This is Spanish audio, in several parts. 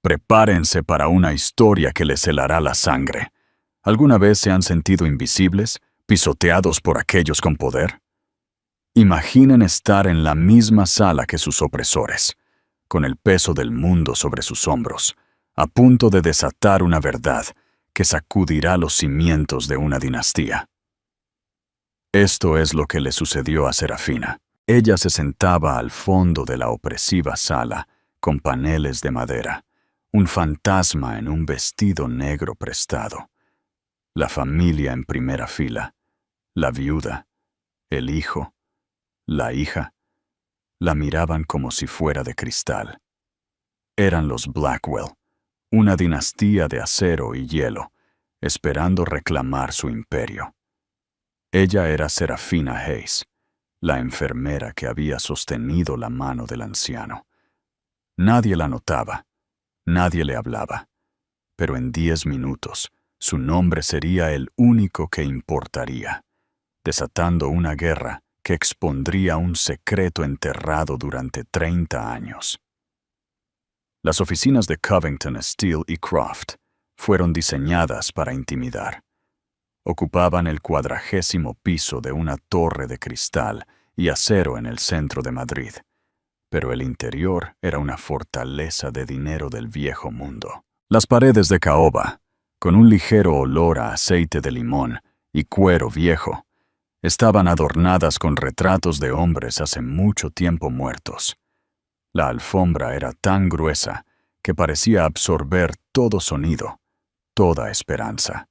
Prepárense para una historia que les helará la sangre. ¿Alguna vez se han sentido invisibles, pisoteados por aquellos con poder? Imaginen estar en la misma sala que sus opresores, con el peso del mundo sobre sus hombros, a punto de desatar una verdad que sacudirá los cimientos de una dinastía. Esto es lo que le sucedió a Serafina. Ella se sentaba al fondo de la opresiva sala, con paneles de madera, un fantasma en un vestido negro prestado. La familia en primera fila, la viuda, el hijo, la hija, la miraban como si fuera de cristal. Eran los Blackwell, una dinastía de acero y hielo, esperando reclamar su imperio. Ella era Serafina Hayes, la enfermera que había sostenido la mano del anciano. Nadie la notaba, nadie le hablaba, pero en 10 minutos su nombre sería el único que importaría, desatando una guerra que expondría un secreto enterrado durante 30 años. Las oficinas de Covington, Steele y Croft fueron diseñadas para intimidar. Ocupaban el 40º piso de una torre de cristal y acero en el centro de Madrid, pero el interior era una fortaleza de dinero del viejo mundo. Las paredes de caoba, con un ligero olor a aceite de limón y cuero viejo, estaban adornadas con retratos de hombres hace mucho tiempo muertos. La alfombra era tan gruesa que parecía absorber todo sonido, toda esperanza.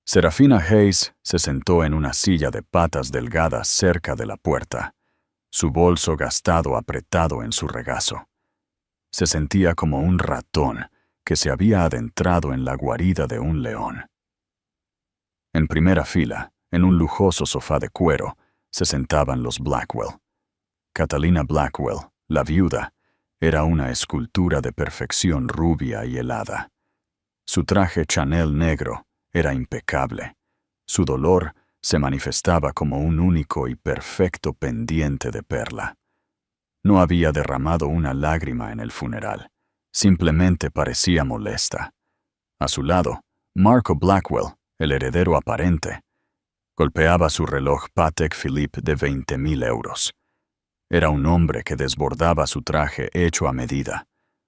Serafina Hayes se sentó en una silla de patas delgadas cerca de la puerta, su bolso gastado apretado en su regazo. Se sentía como un ratón que se había adentrado en la guarida de un león. En primera fila, en un lujoso sofá de cuero, se sentaban los Blackwell. Catalina Blackwell, la viuda, era una escultura de perfección rubia y helada. Su traje Chanel negro era impecable. Su dolor se manifestaba como un único y perfecto pendiente de perla. No había derramado una lágrima en el funeral. Simplemente parecía molesta. A su lado, Marco Blackwell, el heredero aparente, golpeaba su reloj Patek Philippe de 20.000 euros. Era un hombre que desbordaba su traje hecho a medida,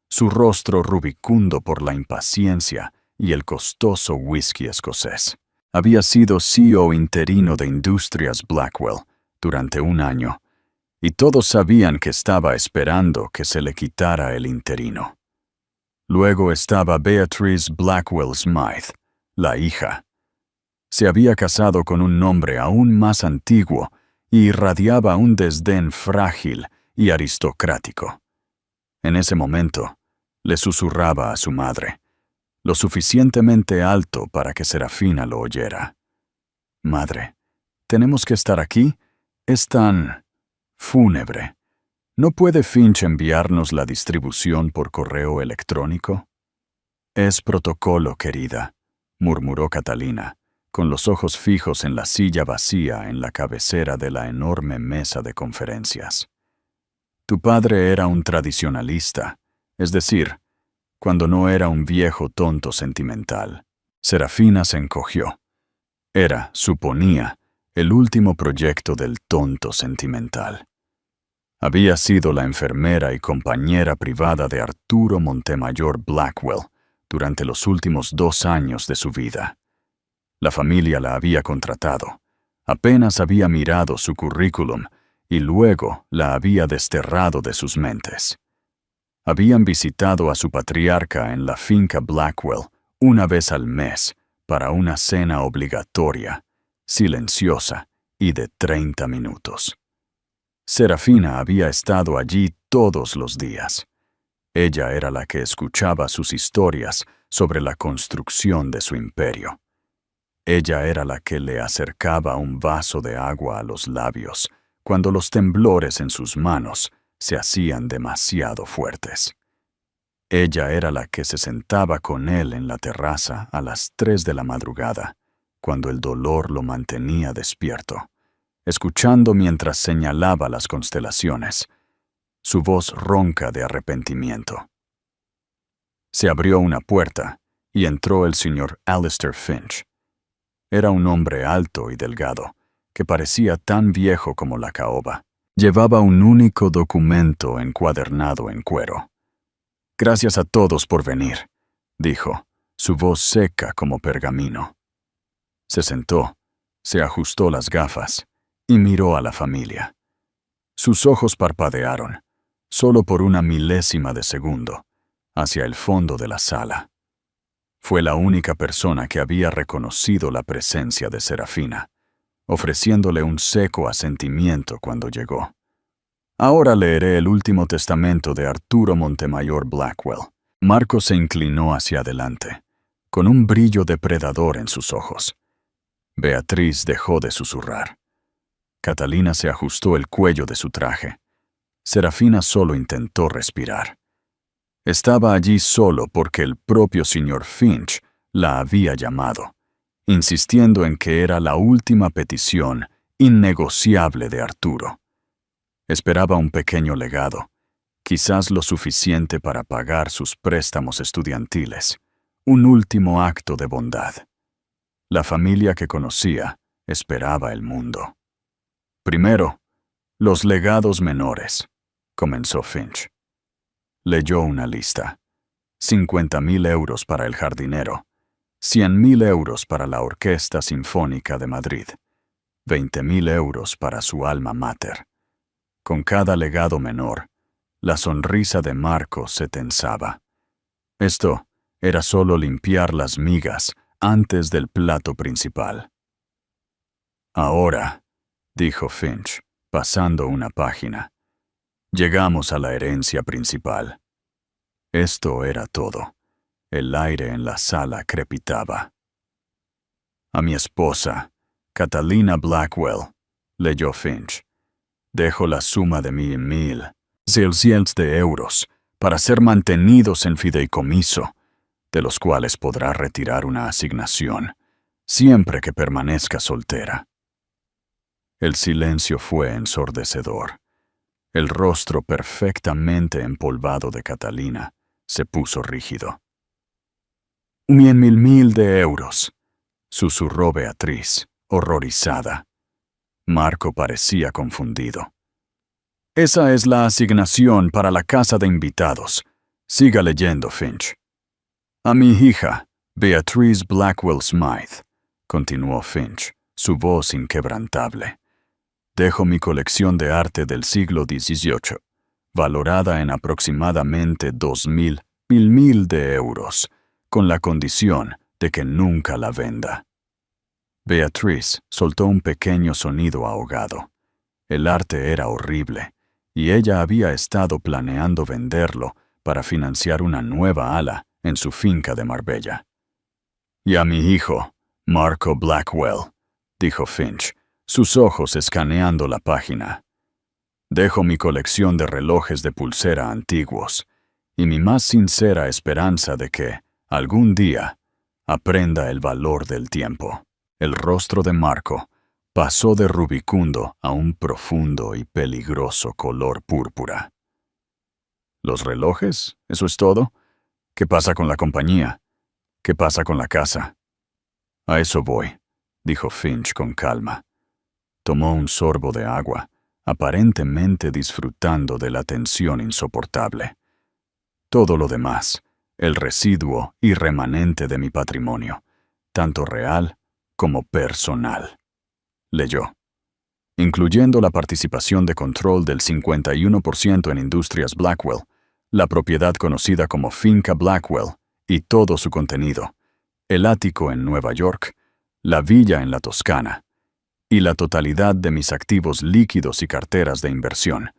su rostro rubicundo por la impaciencia y el costoso whisky escocés. Había sido CEO interino de Industrias Blackwell durante un año, y todos sabían que estaba esperando que se le quitara el interino. Luego estaba Beatrice Blackwell Smythe, la hija. Se había casado con un hombre aún más antiguo y irradiaba un desdén frágil y aristocrático. En ese momento, le susurraba a su madre, lo suficientemente alto para que Serafina lo oyera. «Madre, ¿tenemos que estar aquí? Es tan fúnebre. ¿No puede Finch enviarnos la distribución por correo electrónico?» «Es protocolo, querida», murmuró Catalina, con los ojos fijos en la silla vacía en la cabecera de la enorme mesa de conferencias. «Tu padre era un tradicionalista, es decir, cuando no era un viejo tonto sentimental». Serafina se encogió. Era, suponía, el último proyecto del tonto sentimental. Había sido la enfermera y compañera privada de Arturo Montemayor Blackwell durante los últimos 2 años de su vida. La familia la había contratado. Apenas había mirado su currículum y luego la había desterrado de sus mentes. Habían visitado a su patriarca en la finca Blackwell una vez al mes para una cena obligatoria, silenciosa y de 30 minutos. Serafina había estado allí todos los días. Ella era la que escuchaba sus historias sobre la construcción de su imperio. Ella era la que le acercaba un vaso de agua a los labios cuando los temblores en sus manos se hacían demasiado fuertes. Ella era la que se sentaba con él en la terraza a las 3 de la madrugada, cuando el dolor lo mantenía despierto, escuchando mientras señalaba las constelaciones, su voz ronca de arrepentimiento. Se abrió una puerta y entró el señor Alistair Finch. Era un hombre alto y delgado, que parecía tan viejo como la caoba. Llevaba un único documento encuadernado en cuero. «Gracias a todos por venir», dijo, su voz seca como pergamino. Se sentó, se ajustó las gafas y miró a la familia. Sus ojos parpadearon, solo por una milésima de segundo, hacia el fondo de la sala. Fue la única persona que había reconocido la presencia de Serafina, ofreciéndole un seco asentimiento cuando llegó. «Ahora leeré el último testamento de Arturo Montemayor Blackwell». Marco se inclinó hacia adelante, con un brillo depredador en sus ojos. Beatriz dejó de susurrar. Catalina se ajustó el cuello de su traje. Serafina solo intentó respirar. Estaba allí solo porque el propio señor Finch la había llamado, insistiendo en que era la última petición innegociable de Arturo. Esperaba un pequeño legado, quizás lo suficiente para pagar sus préstamos estudiantiles, un último acto de bondad. La familia que conocía esperaba el mundo. «Primero, los legados menores», comenzó Finch. Leyó una lista. 50.000 euros para el jardinero, 100.000 euros para la Orquesta Sinfónica de Madrid, 20.000 euros para su alma mater. Con cada legado menor, la sonrisa de Marco se tensaba. Esto era solo limpiar las migas antes del plato principal. «Ahora», dijo Finch, pasando una página, «llegamos a la herencia principal». Esto era todo. El aire en la sala crepitaba. «A mi esposa, Catalina Blackwell», leyó Finch, «dejo la suma de 1.000 de euros para ser mantenidos en fideicomiso, de los cuales podrá retirar una asignación, siempre que permanezca soltera». El silencio fue ensordecedor. El rostro perfectamente empolvado de Catalina se puso rígido. «1.000 de euros», susurró Beatriz, horrorizada. Marco parecía confundido. «Esa es la asignación para la casa de invitados. Siga leyendo, Finch». «A mi hija, Beatriz Blackwell Smythe», continuó Finch, su voz inquebrantable. «Dejo mi colección de arte del siglo XVIII, valorada en aproximadamente 2.000 de euros, con la condición de que nunca la venda». Beatriz soltó un pequeño sonido ahogado. El arte era horrible, y ella había estado planeando venderlo para financiar una nueva ala en su finca de Marbella. «Y a mi hijo, Marco Blackwell», dijo Finch, sus ojos escaneando la página. «Dejo mi colección de relojes de pulsera antiguos y mi más sincera esperanza de que, algún día, aprenda el valor del tiempo». El rostro de Marco pasó de rubicundo a un profundo y peligroso color púrpura. «¿Los relojes? ¿Eso es todo? ¿Qué pasa con la compañía? ¿Qué pasa con la casa?» «A eso voy», dijo Finch con calma. Tomó un sorbo de agua, aparentemente disfrutando de la tensión insoportable. «Todo lo demás, el residuo y remanente de mi patrimonio, tanto real como personal», leyó. «Incluyendo la participación de control del 51% en Industrias Blackwell, la propiedad conocida como Finca Blackwell y todo su contenido, el ático en Nueva York, la villa en la Toscana, y la totalidad de mis activos líquidos y carteras de inversión,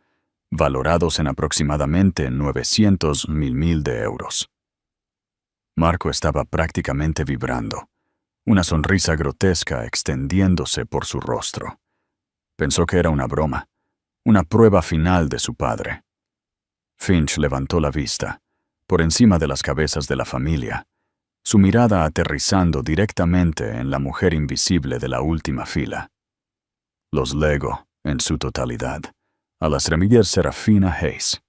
valorados en aproximadamente 900.000 de euros». Marco estaba prácticamente vibrando, una sonrisa grotesca extendiéndose por su rostro. Pensó que era una broma, una prueba final de su padre. Finch levantó la vista, por encima de las cabezas de la familia, su mirada aterrizando directamente en la mujer invisible de la última fila. «Los lego, en su totalidad, a la Serafina Hayes».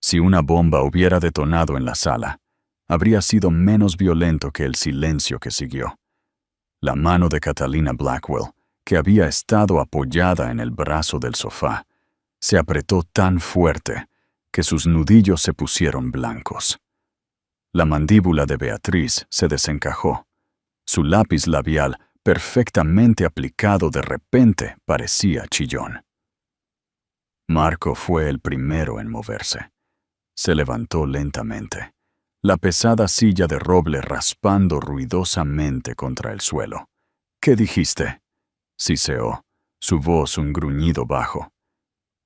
Si una bomba hubiera detonado en la sala, habría sido menos violento que el silencio que siguió. La mano de Catalina Blackwell, que había estado apoyada en el brazo del sofá, se apretó tan fuerte que sus nudillos se pusieron blancos. La mandíbula de Beatriz se desencajó. Su lápiz labial, perfectamente aplicado de repente, parecía chillón. Marco fue el primero en moverse. Se levantó lentamente, la pesada silla de roble raspando ruidosamente contra el suelo. «¿Qué dijiste?», siseó, su voz un gruñido bajo.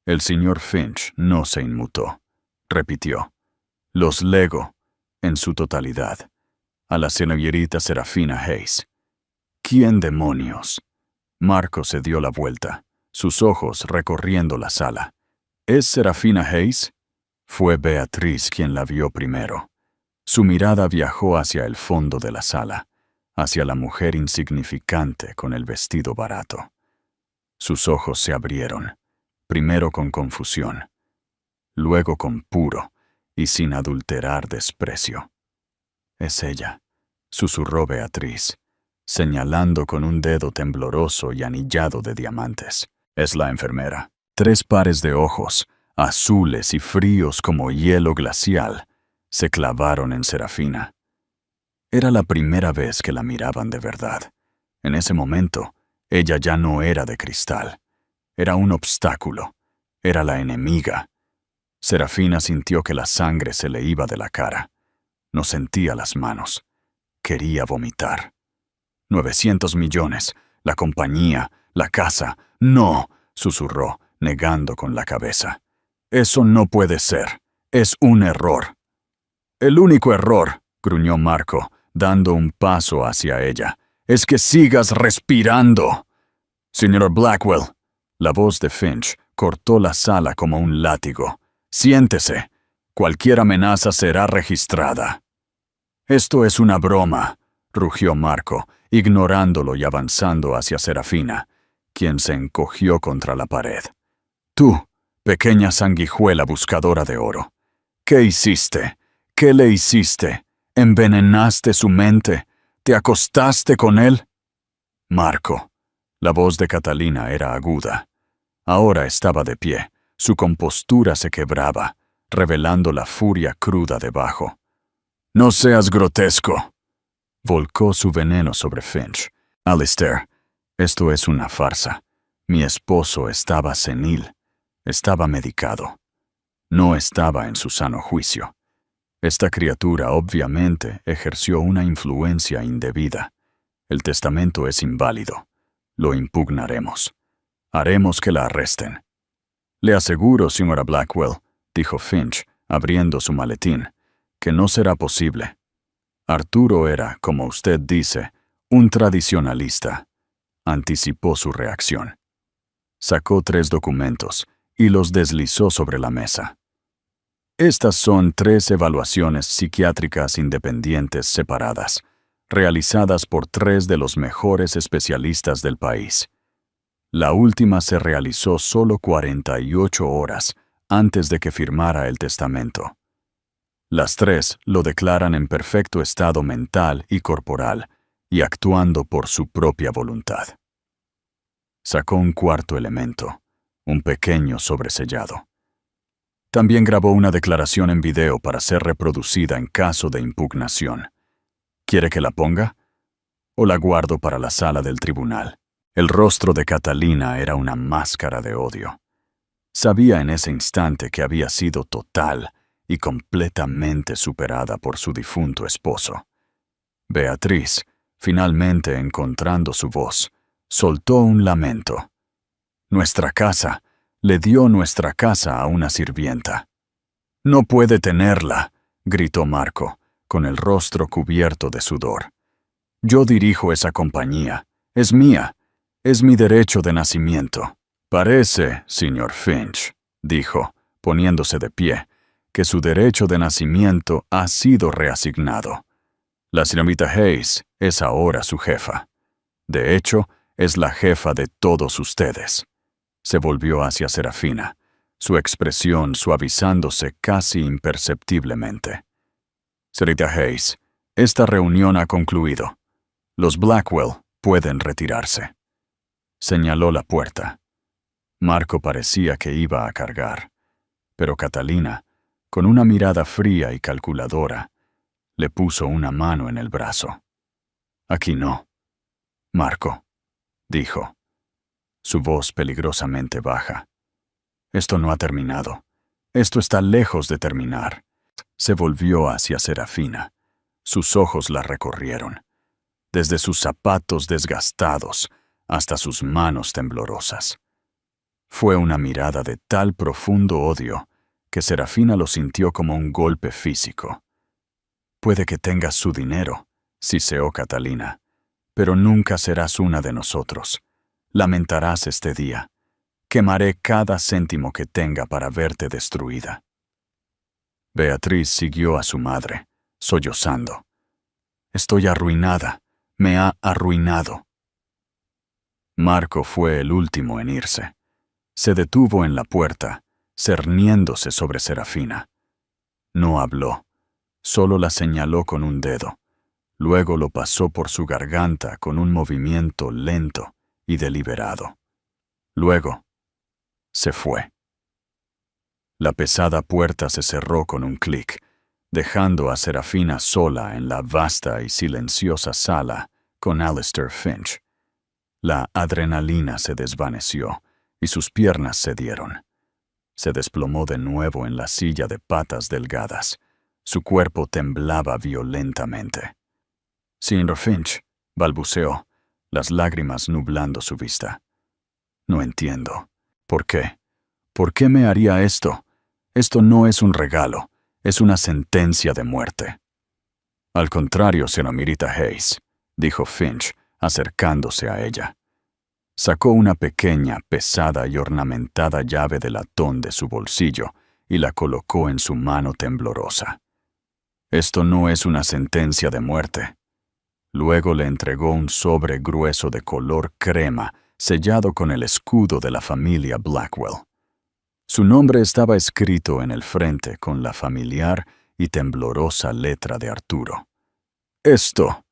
El señor Finch no se inmutó. Repitió: «Los lego, en su totalidad, a la señorita Serafina Hayes». «¿Quién demonios?». Marco se dio la vuelta, sus ojos recorriendo la sala. «¿Es Serafina Hayes?». Fue Beatriz quien la vio primero. Su mirada viajó hacia el fondo de la sala, hacia la mujer insignificante con el vestido barato. Sus ojos se abrieron, primero con confusión, luego con puro y sin adulterar desprecio. «Es ella», susurró Beatriz, señalando con un dedo tembloroso y anillado de diamantes. «Es la enfermera». 3 pares de ojos, azules y fríos como hielo glacial, se clavaron en Serafina. Era la primera vez que la miraban de verdad. En ese momento, ella ya no era de cristal. Era un obstáculo. Era la enemiga. Serafina sintió que la sangre se le iba de la cara. No sentía las manos. Quería vomitar. 900 millones, la compañía, la casa. «No», susurró, negando con la cabeza. «Eso no puede ser. Es un error». «El único error», gruñó Marco, dando un paso hacia ella, «es que sigas respirando». «Señor Blackwell», la voz de Finch cortó la sala como un látigo. «Siéntese. Cualquier amenaza será registrada». «Esto es una broma», rugió Marco, ignorándolo y avanzando hacia Serafina, quien se encogió contra la pared. «Tú, pequeña sanguijuela buscadora de oro, ¿qué hiciste? ¿Qué le hiciste? ¿Envenenaste su mente? ¿Te acostaste con él?». «Marco». La voz de Catalina era aguda. Ahora estaba de pie, su compostura se quebraba, revelando la furia cruda debajo. «No seas grotesco». Volcó su veneno sobre Finch. «Alistair, esto es una farsa. Mi esposo estaba senil. Estaba medicado. No estaba en su sano juicio. Esta criatura obviamente ejerció una influencia indebida. El testamento es inválido. Lo impugnaremos. Haremos que la arresten». «Le aseguro, señora Blackwell», dijo Finch, abriendo su maletín, «que no será posible. Arturo era, como usted dice, un tradicionalista». Anticipó su reacción. Sacó 3 documentos y los deslizó sobre la mesa. «Estas son 3 evaluaciones psiquiátricas independientes separadas, realizadas por 3 de los mejores especialistas del país. La última se realizó solo 48 horas antes de que firmara el testamento. Las 3 lo declaran en perfecto estado mental y corporal y actuando por su propia voluntad». Sacó un 4º elemento, un pequeño sobresellado. También grabó una declaración en video para ser reproducida en caso de impugnación. «¿Quiere que la ponga? ¿O la guardo para la sala del tribunal?». El rostro de Catalina era una máscara de odio. Sabía en ese instante que había sido total y completamente superada por su difunto esposo. Beatriz, finalmente encontrando su voz, soltó un lamento. «Nuestra casa, le dio nuestra casa a una sirvienta». «No puede tenerla», gritó Marco, con el rostro cubierto de sudor. «Yo dirijo esa compañía. Es mía. Es mi derecho de nacimiento». «Parece, señor Finch», dijo, poniéndose de pie, «que su derecho de nacimiento ha sido reasignado. La señorita Hayes es ahora su jefa. De hecho, es la jefa de todos ustedes». Se volvió hacia Serafina. su expresión suavizándose casi imperceptiblemente. Señorita Hayes, esta reunión ha concluido. Los Blackwell pueden retirarse. Señaló la puerta. Marco parecía que iba a cargar, pero Catalina, con una mirada fría y calculadora, le puso una mano en el brazo. Aquí no. Marco, dijo, su voz peligrosamente baja. Esto no ha terminado. Esto está lejos de terminar. Se volvió hacia Serafina. Sus ojos la recorrieron, desde sus zapatos desgastados hasta sus manos temblorosas. Fue una mirada de tal profundo odio que Serafina lo sintió como un golpe físico. Puede que tengas su dinero, siseó Catalina, pero nunca serás una de nosotros. Lamentarás este día. Quemaré cada céntimo que tenga para verte destruida. Beatriz siguió a su madre, sollozando. Estoy arruinada. Me ha arruinado. Marco fue el último en irse. Se detuvo en la puerta, cerniéndose sobre Serafina. No habló, solo la señaló con un dedo. Luego lo pasó por su garganta con un movimiento lento y deliberado. Luego, se fue. La pesada puerta se cerró con un clic, dejando a Serafina sola en la vasta y silenciosa sala con Alistair Finch. La adrenalina se desvaneció y sus piernas cedieron. Se desplomó de nuevo en la silla de patas delgadas. Su cuerpo temblaba violentamente. Señor Finch, balbuceó, las lágrimas nublando su vista. No entiendo. ¿Por qué? ¿Por qué me haría esto? Esto no es un regalo, es una sentencia de muerte. Al contrario, señorita Hayes, dijo Finch, acercándose a ella. Sacó una pequeña, pesada y ornamentada llave de latón de su bolsillo y la colocó en su mano temblorosa. Esto no es una sentencia de muerte. Luego le entregó un sobre grueso de color crema, sellado con el escudo de la familia Blackwell. Su nombre estaba escrito en el frente con la familiar y temblorosa letra de Arturo. Esto,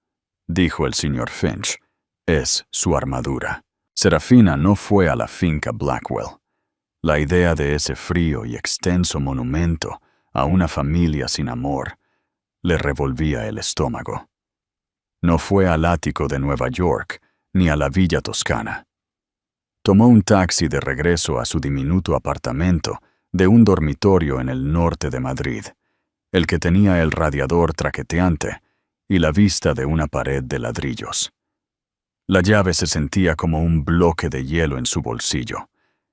dijo el señor Finch, es su armadura. Serafina no fue a la finca Blackwell. La idea de ese frío y extenso monumento a una familia sin amor le revolvía el estómago. No fue al ático de Nueva York ni a la villa toscana. Tomó un taxi de regreso a su diminuto apartamento de un dormitorio en el norte de Madrid, el que tenía el radiador traqueteante y la vista de una pared de ladrillos. La llave se sentía como un bloque de hielo en su bolsillo,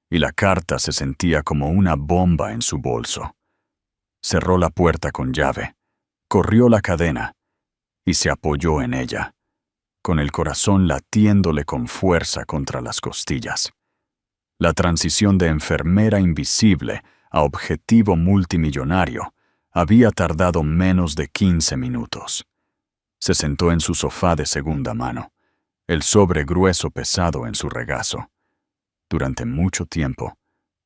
y la carta se sentía como una bomba en su bolso. Cerró la puerta con llave, corrió la cadena y se apoyó en ella, con el corazón latiéndole con fuerza contra las costillas. La transición de enfermera invisible a objetivo multimillonario había tardado menos de 15 minutos. Se sentó en su sofá de segunda mano, el sobre grueso pesado en su regazo. Durante mucho tiempo,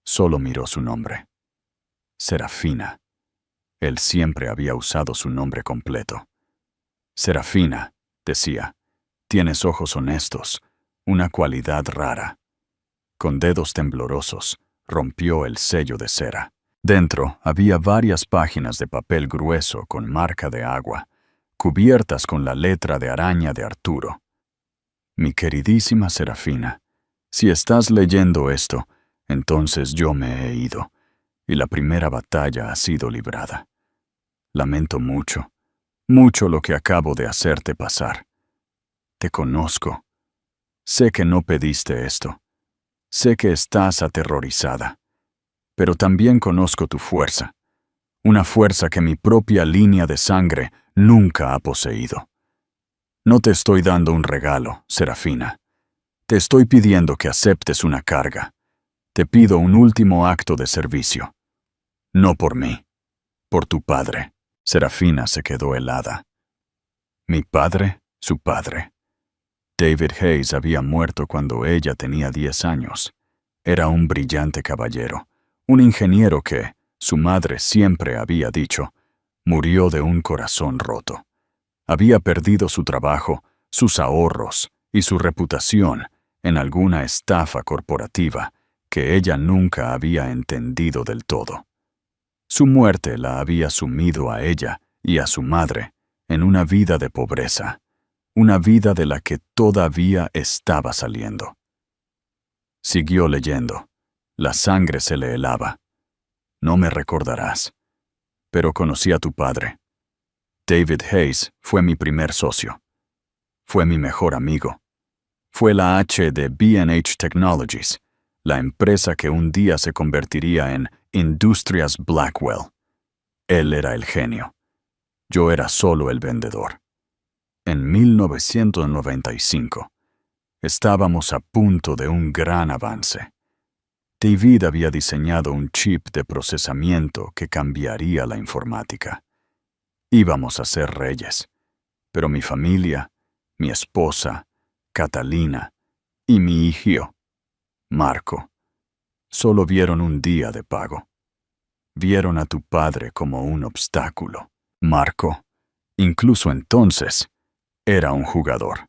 solo miró su nombre. Serafina. Él siempre había usado su nombre completo. Serafina, decía, tienes ojos honestos, una cualidad rara. Con dedos temblorosos, rompió el sello de cera. Dentro había varias páginas de papel grueso con marca de agua, cubiertas con la letra de araña de Arturo. Mi queridísima Serafina, si estás leyendo esto, entonces yo me he ido, y la primera batalla ha sido librada. Lamento mucho, mucho lo que acabo de hacerte pasar. Te conozco. Sé que no pediste esto. Sé que estás aterrorizada. Pero también conozco tu fuerza. Una fuerza que mi propia línea de sangre nunca ha poseído. No te estoy dando un regalo, Serafina. Te estoy pidiendo que aceptes una carga. Te pido un último acto de servicio. No por mí, por tu padre. Serafina se quedó helada. Mi padre, su padre. David Hayes había muerto cuando ella tenía 10 años. Era un brillante caballero, Un ingeniero que, su madre siempre había dicho, murió de un corazón roto. Había perdido su trabajo, sus ahorros y su reputación en alguna estafa corporativa que ella nunca había entendido del todo. Su muerte la había sumido a ella y a su madre en una vida de pobreza, una vida de la que todavía estaba saliendo. Siguió leyendo. La sangre se le helaba. No me recordarás, pero conocí a tu padre. David Hayes fue mi primer socio. Fue mi mejor amigo. Fue la H de B&H Technologies, la empresa que un día se convertiría en Industrias Blackwell. Él era el genio. Yo era solo el vendedor. En 1995, estábamos a punto de un gran avance. David había diseñado un chip de procesamiento que cambiaría la informática. Íbamos a ser reyes, pero mi familia, mi esposa, Catalina y mi hijo, Marco, solo vieron un día de pago. Vieron a tu padre como un obstáculo. Marco, incluso entonces, era un jugador.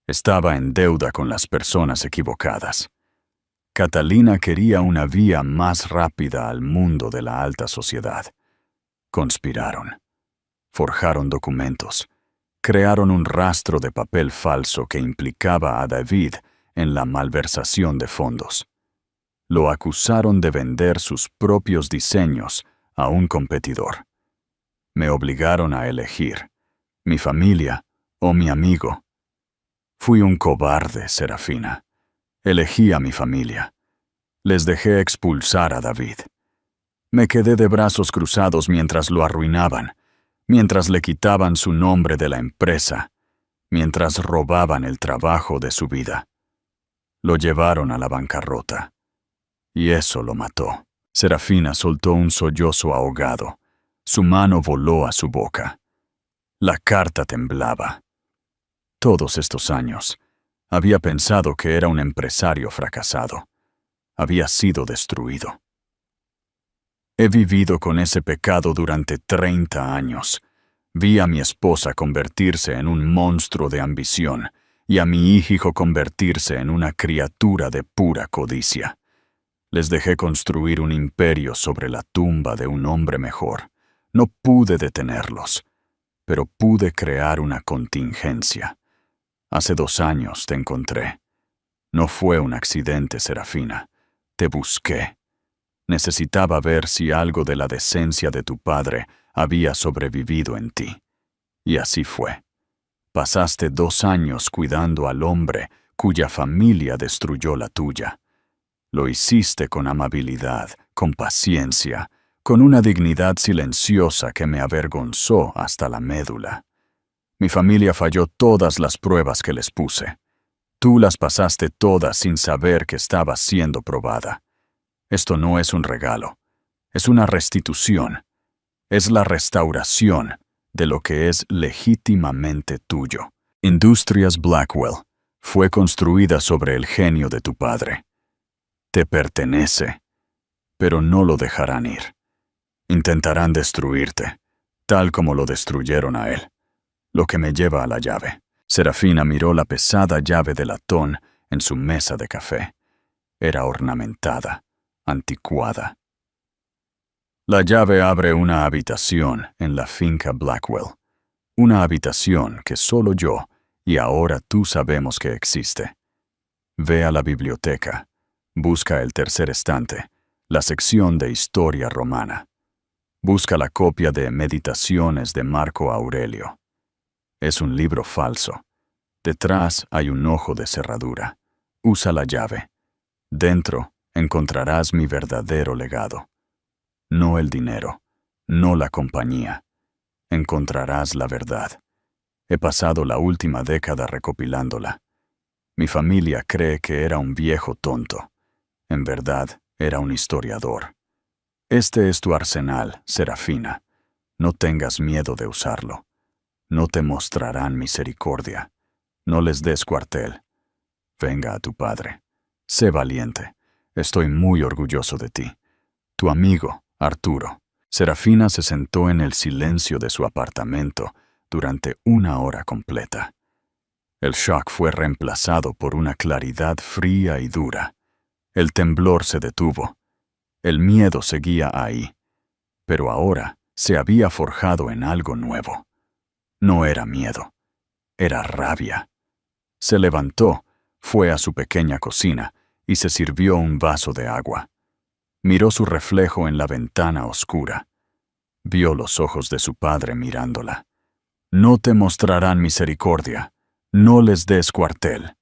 Estaba en deuda con las personas equivocadas. Catalina quería una vía más rápida al mundo de la alta sociedad. Conspiraron. Forjaron documentos. Crearon un rastro de papel falso que implicaba a David en la malversación de fondos. Lo acusaron de vender sus propios diseños a un competidor. Me obligaron a elegir, mi familia o mi amigo. Fui un cobarde, Serafina. Elegí a mi familia. Les dejé expulsar a David. Me quedé de brazos cruzados mientras lo arruinaban, mientras le quitaban su nombre de la empresa, mientras robaban el trabajo de su vida. Lo llevaron a la bancarrota. Y eso lo mató. Serafina soltó un sollozo ahogado. Su mano voló a su boca. La carta temblaba. Todos estos años, había pensado que era un empresario fracasado. Había sido destruido. He vivido con ese pecado durante 30 años. Vi a mi esposa convertirse en un monstruo de ambición y a mi hijo convertirse en una criatura de pura codicia. Les dejé construir un imperio sobre la tumba de un hombre mejor. No pude detenerlos, pero pude crear una contingencia. Hace 2 años te encontré. No fue un accidente, Serafina. Te busqué. Necesitaba ver si algo de la decencia de tu padre había sobrevivido en ti. Y así fue. Pasaste 2 años cuidando al hombre cuya familia destruyó la tuya. Lo hiciste con amabilidad, con paciencia, con una dignidad silenciosa que me avergonzó hasta la médula. Mi familia falló todas las pruebas que les puse. Tú las pasaste todas sin saber que estaba siendo probada. Esto no es un regalo, es una restitución. Es la restauración de lo que es legítimamente tuyo. Industrias Blackwell fue construida sobre el genio de tu padre. Te pertenece, pero no lo dejarán ir. Intentarán destruirte, tal como lo destruyeron a él. Lo que me lleva a la llave. Serafina miró la pesada llave de latón en su mesa de café. Era ornamentada, anticuada. La llave abre una habitación en la finca Blackwell. Una habitación que solo yo y ahora tú sabemos que existe. Ve a la biblioteca. Busca el tercer estante, la sección de historia romana. Busca la copia de Meditaciones de Marco Aurelio. Es un libro falso. Detrás hay un ojo de cerradura. Usa la llave. Dentro encontrarás mi verdadero legado. No el dinero, no la compañía. Encontrarás la verdad. He pasado la última década recopilándola. Mi familia cree que era un viejo tonto. En verdad, era un historiador. Este es tu arsenal, Serafina. No tengas miedo de usarlo. No te mostrarán misericordia. No les des cuartel. Venga a tu padre. Sé valiente. Estoy muy orgulloso de ti. Tu amigo, Arturo. Serafina se sentó en el silencio de su apartamento durante 1 hora completa. El shock fue reemplazado por una claridad fría y dura. El temblor se detuvo. El miedo seguía ahí, pero ahora se había forjado en algo nuevo. No era miedo, era rabia. Se levantó, fue a su pequeña cocina y se sirvió un vaso de agua. Miró su reflejo en la ventana oscura. Vio los ojos de su padre mirándola. No te mostrarán misericordia. No les des cuartel.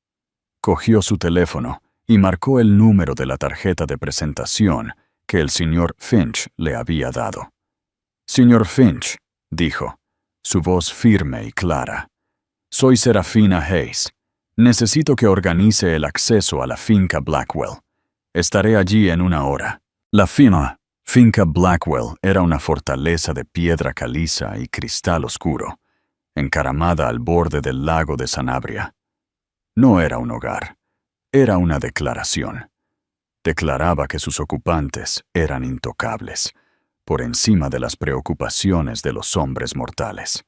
Cogió su teléfono y marcó el número de la tarjeta de presentación que el señor Finch le había dado. «Señor Finch», dijo, su voz firme y clara. «Soy Serafina Hayes. Necesito que organice el acceso a la finca Blackwell. Estaré allí en 1 hora». La finca Blackwell era una fortaleza de piedra caliza y cristal oscuro, encaramada al borde del lago de Sanabria. No era un hogar, era una declaración. Declaraba que sus ocupantes eran intocables, por encima de las preocupaciones de los hombres mortales.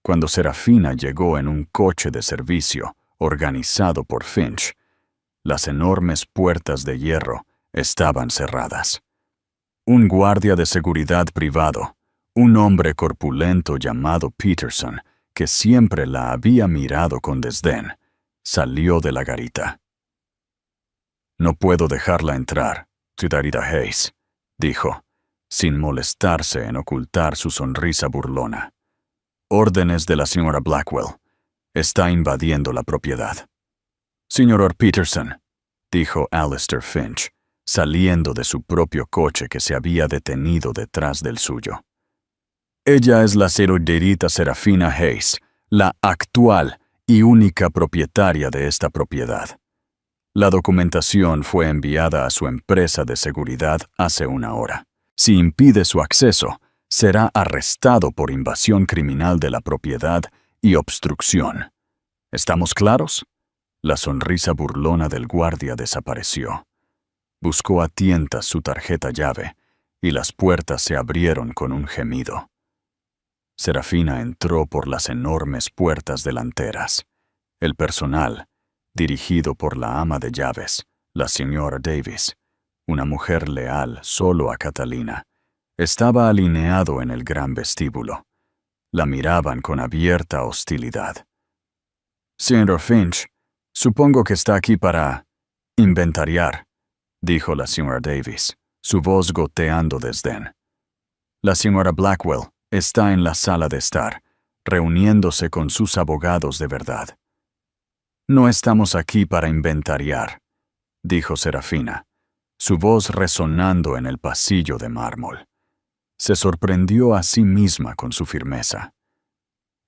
Cuando Serafina llegó en un coche de servicio organizado por Finch, las enormes puertas de hierro estaban cerradas. Un guardia de seguridad privado, un hombre corpulento llamado Peterson, que siempre la había mirado con desdén, salió de la garita. «No puedo dejarla entrar, señorita Hayes», dijo, sin molestarse en ocultar su sonrisa burlona. «Órdenes de la señora Blackwell. Está invadiendo la propiedad». «Señor Peterson», dijo Alistair Finch, saliendo de su propio coche que se había detenido detrás del suyo. «Ella es la señorita Serafina Hayes, la actual y única propietaria de esta propiedad. La documentación fue enviada a su empresa de seguridad hace 1 hora. Si impide su acceso, será arrestado por invasión criminal de la propiedad y obstrucción. ¿Estamos claros?» La sonrisa burlona del guardia desapareció. Buscó a tientas su tarjeta llave, y las puertas se abrieron con un gemido. Serafina entró por las enormes puertas delanteras. El personal, dirigido por la ama de llaves, la señora Davis, una mujer leal solo a Catalina, estaba alineado en el gran vestíbulo. La miraban con abierta hostilidad. «Señor Finch, supongo que está aquí para inventariar», dijo la señora Davis, su voz goteando desdén. «La señora Blackwell está en la sala de estar, reuniéndose con sus abogados de verdad». «No estamos aquí para inventariar», dijo Serafina, su voz resonando en el pasillo de mármol. Se sorprendió a sí misma con su firmeza.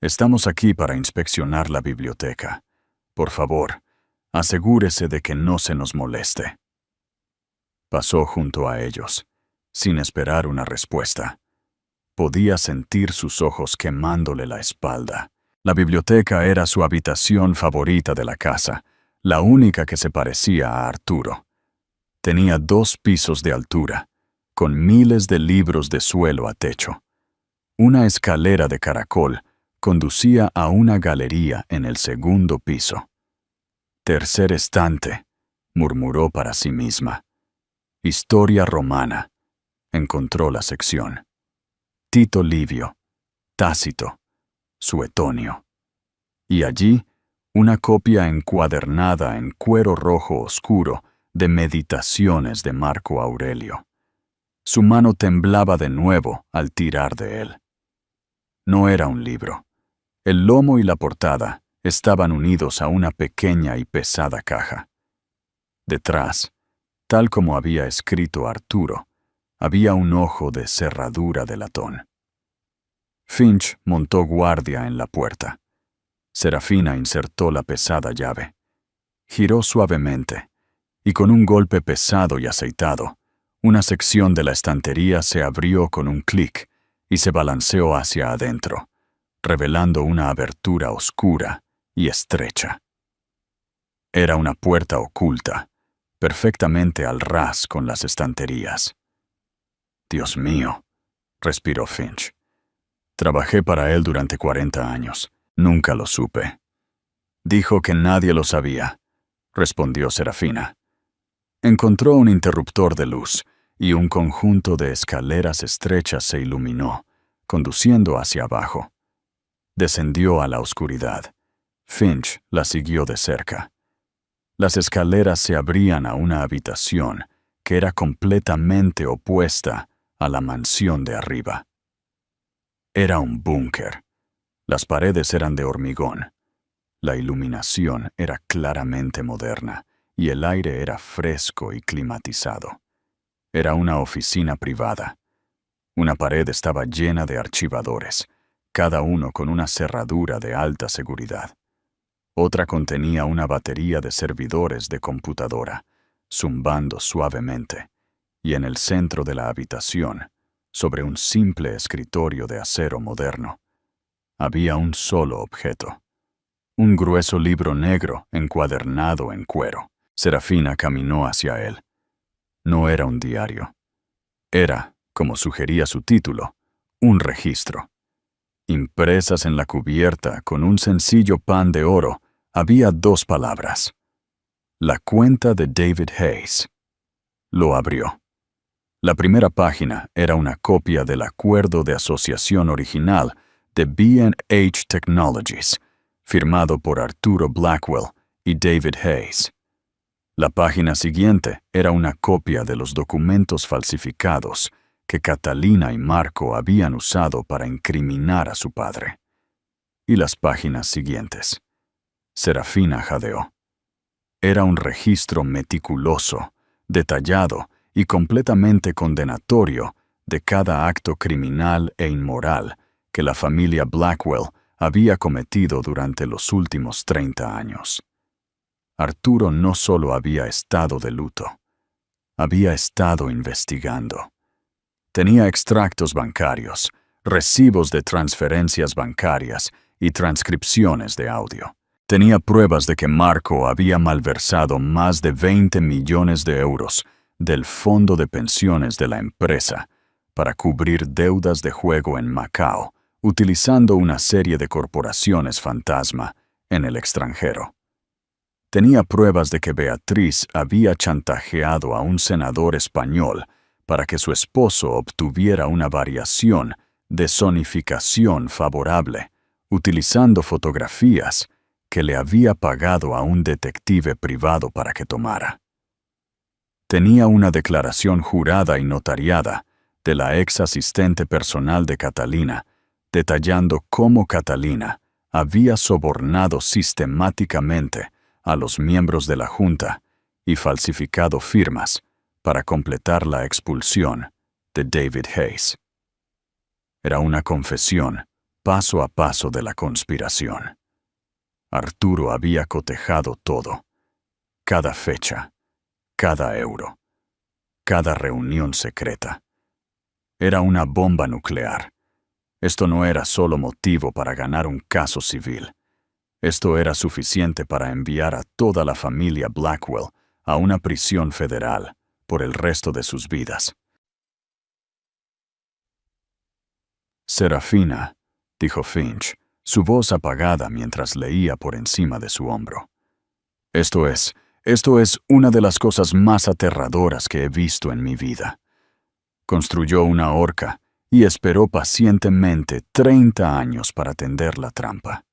«Estamos aquí para inspeccionar la biblioteca. Por favor, asegúrese de que no se nos moleste». Pasó junto a ellos, sin esperar una respuesta. Podía sentir sus ojos quemándole la espalda. La biblioteca era su habitación favorita de la casa, la única que se parecía a Arturo. Tenía 2 pisos de altura, con miles de libros de suelo a techo. Una escalera de caracol conducía a una galería en el 2.º piso. «Tercer estante», murmuró para sí misma. «Historia romana», encontró la sección. Tito Livio, Tácito, Suetonio. Y allí, una copia encuadernada en cuero rojo oscuro de Meditaciones de Marco Aurelio. Su mano temblaba de nuevo al tirar de él. No era un libro. El lomo y la portada estaban unidos a una pequeña y pesada caja. Detrás, tal como había escrito Arturo, había un ojo de cerradura de latón. Finch montó guardia en la puerta. Serafina insertó la pesada llave. Giró suavemente, y con un golpe pesado y aceitado, una sección de la estantería se abrió con un clic y se balanceó hacia adentro, revelando una abertura oscura y estrecha. Era una puerta oculta, perfectamente al ras con las estanterías. Dios mío, respiró Finch. Trabajé para él durante 40 años. Nunca lo supe. Dijo que nadie lo sabía, respondió Serafina. Encontró un interruptor de luz y un conjunto de escaleras estrechas se iluminó, conduciendo hacia abajo. Descendió a la oscuridad. Finch la siguió de cerca. Las escaleras se abrían a una habitación que era completamente opuesta a la mansión de arriba. Era un búnker. Las paredes eran de hormigón. La iluminación era claramente moderna y el aire era fresco y climatizado. Era una oficina privada. Una pared estaba llena de archivadores, cada uno con una cerradura de alta seguridad. Otra contenía una batería de servidores de computadora, zumbando suavemente, y en el centro de la habitación, sobre un simple escritorio de acero moderno, había un solo objeto. Un grueso libro negro encuadernado en cuero. Serafina caminó hacia él. No era un diario. Era, como sugería su título, un registro. Impresas en la cubierta con un sencillo pan de oro, había 2 palabras. La cuenta de David Hayes. Lo abrió. La primera página era una copia del acuerdo de asociación original de B&H Technologies, firmado por Arturo Blackwell y David Hayes. La página siguiente era una copia de los documentos falsificados que Catalina y Marco habían usado para incriminar a su padre. Y las páginas siguientes. Serafina jadeó. Era un registro meticuloso, detallado y completamente condenatorio de cada acto criminal e inmoral que la familia Blackwell había cometido durante los últimos 30 años. Arturo no solo había estado de luto, había estado investigando. Tenía extractos bancarios, recibos de transferencias bancarias y transcripciones de audio. Tenía pruebas de que Marco había malversado más de 20 millones de euros del fondo de pensiones de la empresa para cubrir deudas de juego en Macao, utilizando una serie de corporaciones fantasma en el extranjero. Tenía pruebas de que Beatriz había chantajeado a un senador español para que su esposo obtuviera una variación de zonificación favorable, utilizando fotografías que le había pagado a un detective privado para que tomara. Tenía una declaración jurada y notariada de la ex asistente personal de Catalina, detallando cómo Catalina había sobornado sistemáticamente a los miembros de la Junta y falsificado firmas para completar la expulsión de David Hayes. Era una confesión, paso a paso, de la conspiración. Arturo había cotejado todo, cada fecha, cada euro, cada reunión secreta. Era una bomba nuclear. Esto no era solo motivo para ganar un caso civil. Esto era suficiente para enviar a toda la familia Blackwell a una prisión federal por el resto de sus vidas. Serafina, dijo Finch, su voz apagada mientras leía por encima de su hombro. Esto es una de las cosas más aterradoras que he visto en mi vida. Construyó una horca y esperó pacientemente 30 años para tender la trampa.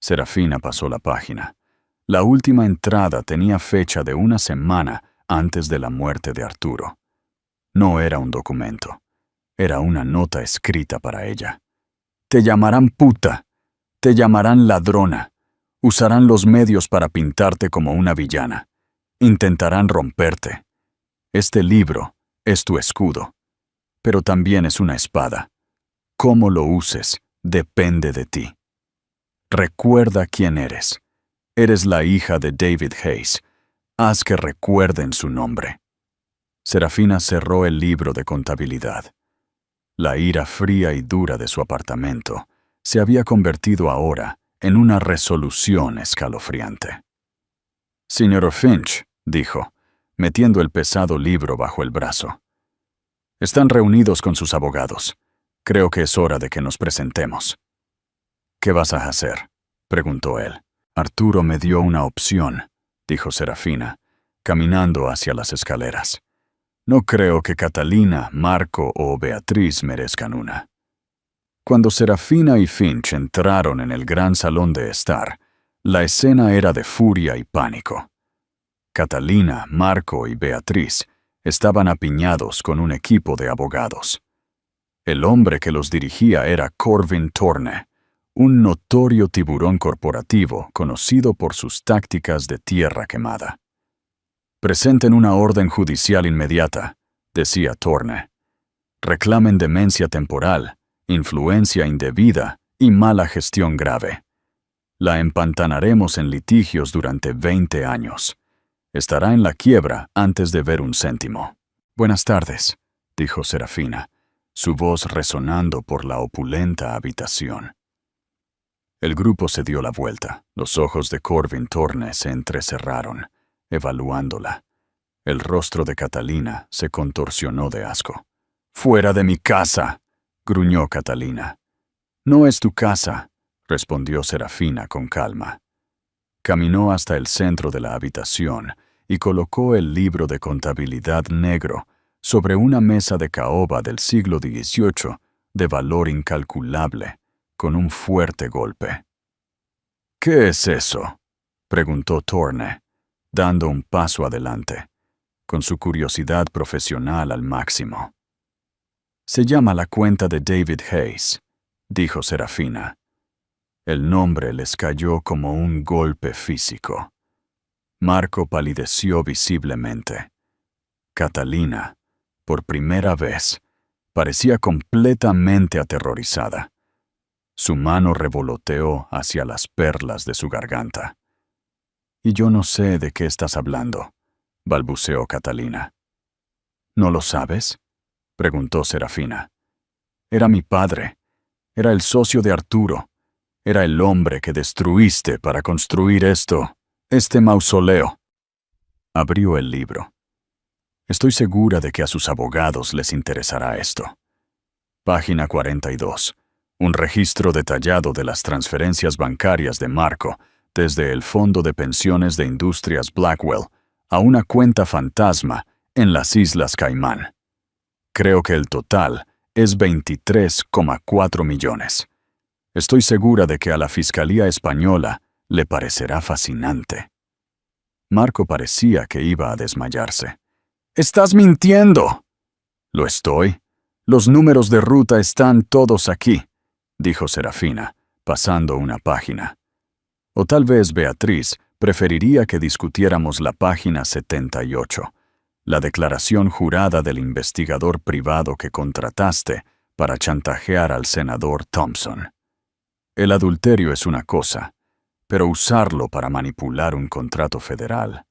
Serafina pasó la página. La última entrada tenía fecha de una semana antes de la muerte de Arturo. No era un documento. Era una nota escrita para ella. Te llamarán puta. Te llamarán ladrona. Usarán los medios para pintarte como una villana. Intentarán romperte. Este libro es tu escudo, pero también es una espada. Cómo lo uses depende de ti. Recuerda quién eres. Eres la hija de David Hayes. Haz que recuerden su nombre. Serafina cerró el libro de contabilidad. La ira fría y dura de su apartamento se había convertido ahora en una resolución escalofriante. Señor Finch, dijo, metiendo el pesado libro bajo el brazo. Están reunidos con sus abogados. Creo que es hora de que nos presentemos. ¿Qué vas a hacer?, preguntó él. Arturo me dio una opción, dijo Serafina, caminando hacia las escaleras. No creo que Catalina, Marco o Beatriz merezcan una. Cuando Serafina y Finch entraron en el gran salón de estar, la escena era de furia y pánico. Catalina, Marco y Beatriz estaban apiñados con un equipo de abogados. El hombre que los dirigía era Corwin Thorne, un notorio tiburón corporativo conocido por sus tácticas de tierra quemada. «Presenten una orden judicial inmediata», decía Thorne. «Reclamen demencia temporal, influencia indebida y mala gestión grave. La empantanaremos en litigios durante 20 años. Estará en la quiebra antes de ver un céntimo». «Buenas tardes», dijo Serafina, su voz resonando por la opulenta habitación. El grupo se dio la vuelta. Los ojos de Corwin Thorne se entrecerraron, evaluándola. El rostro de Catalina se contorsionó de asco. «¡Fuera de mi casa!», gruñó Catalina. «No es tu casa», respondió Serafina con calma. Caminó hasta el centro de la habitación y colocó el libro de contabilidad negro sobre una mesa de caoba del siglo XVIII de valor incalculable, con un fuerte golpe. «¿Qué es eso?», preguntó Thorne, dando un paso adelante, con su curiosidad profesional al máximo. «Se llama la cuenta de David Hayes», dijo Serafina. El nombre les cayó como un golpe físico. Marco palideció visiblemente. Catalina, por primera vez, parecía completamente aterrorizada. Su mano revoloteó hacia las perlas de su garganta. «Y yo no sé de qué estás hablando», balbuceó Catalina. «¿No lo sabes?», preguntó Serafina. «Era mi padre. Era el socio de Arturo. Era el hombre que destruiste para construir este mausoleo». Abrió el libro. «Estoy segura de que a sus abogados les interesará esto». Página 42. Un registro detallado de las transferencias bancarias de Marco desde el Fondo de Pensiones de Industrias Blackwell a una cuenta fantasma en las Islas Caimán. Creo que el total es 23,4 millones. Estoy segura de que a la Fiscalía Española le parecerá fascinante». Marco parecía que iba a desmayarse. «¡Estás mintiendo!». «Lo estoy. Los números de ruta están todos aquí», dijo Serafina, pasando una página. O tal vez Beatriz preferiría que discutiéramos la página 78, la declaración jurada del investigador privado que contrataste para chantajear al senador Thompson. El adulterio es una cosa, pero usarlo para manipular un contrato federal,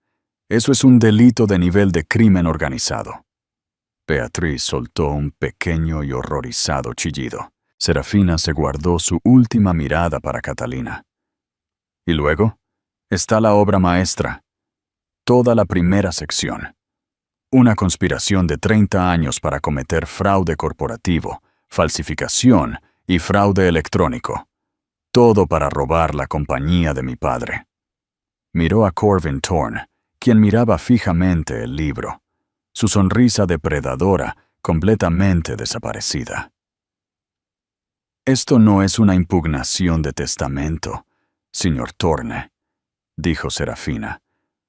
eso es un delito de nivel de crimen organizado. Beatriz soltó un pequeño y horrorizado chillido. Serafina se guardó su última mirada para Catalina. Y luego está la obra maestra. Toda la primera sección. Una conspiración de 30 años para cometer fraude corporativo, falsificación y fraude electrónico. Todo para robar la compañía de mi padre. Miró a Corwin Thorne, quien miraba fijamente el libro, su sonrisa depredadora completamente desaparecida. «Esto no es una impugnación de testamento, señor Thorne», dijo Serafina,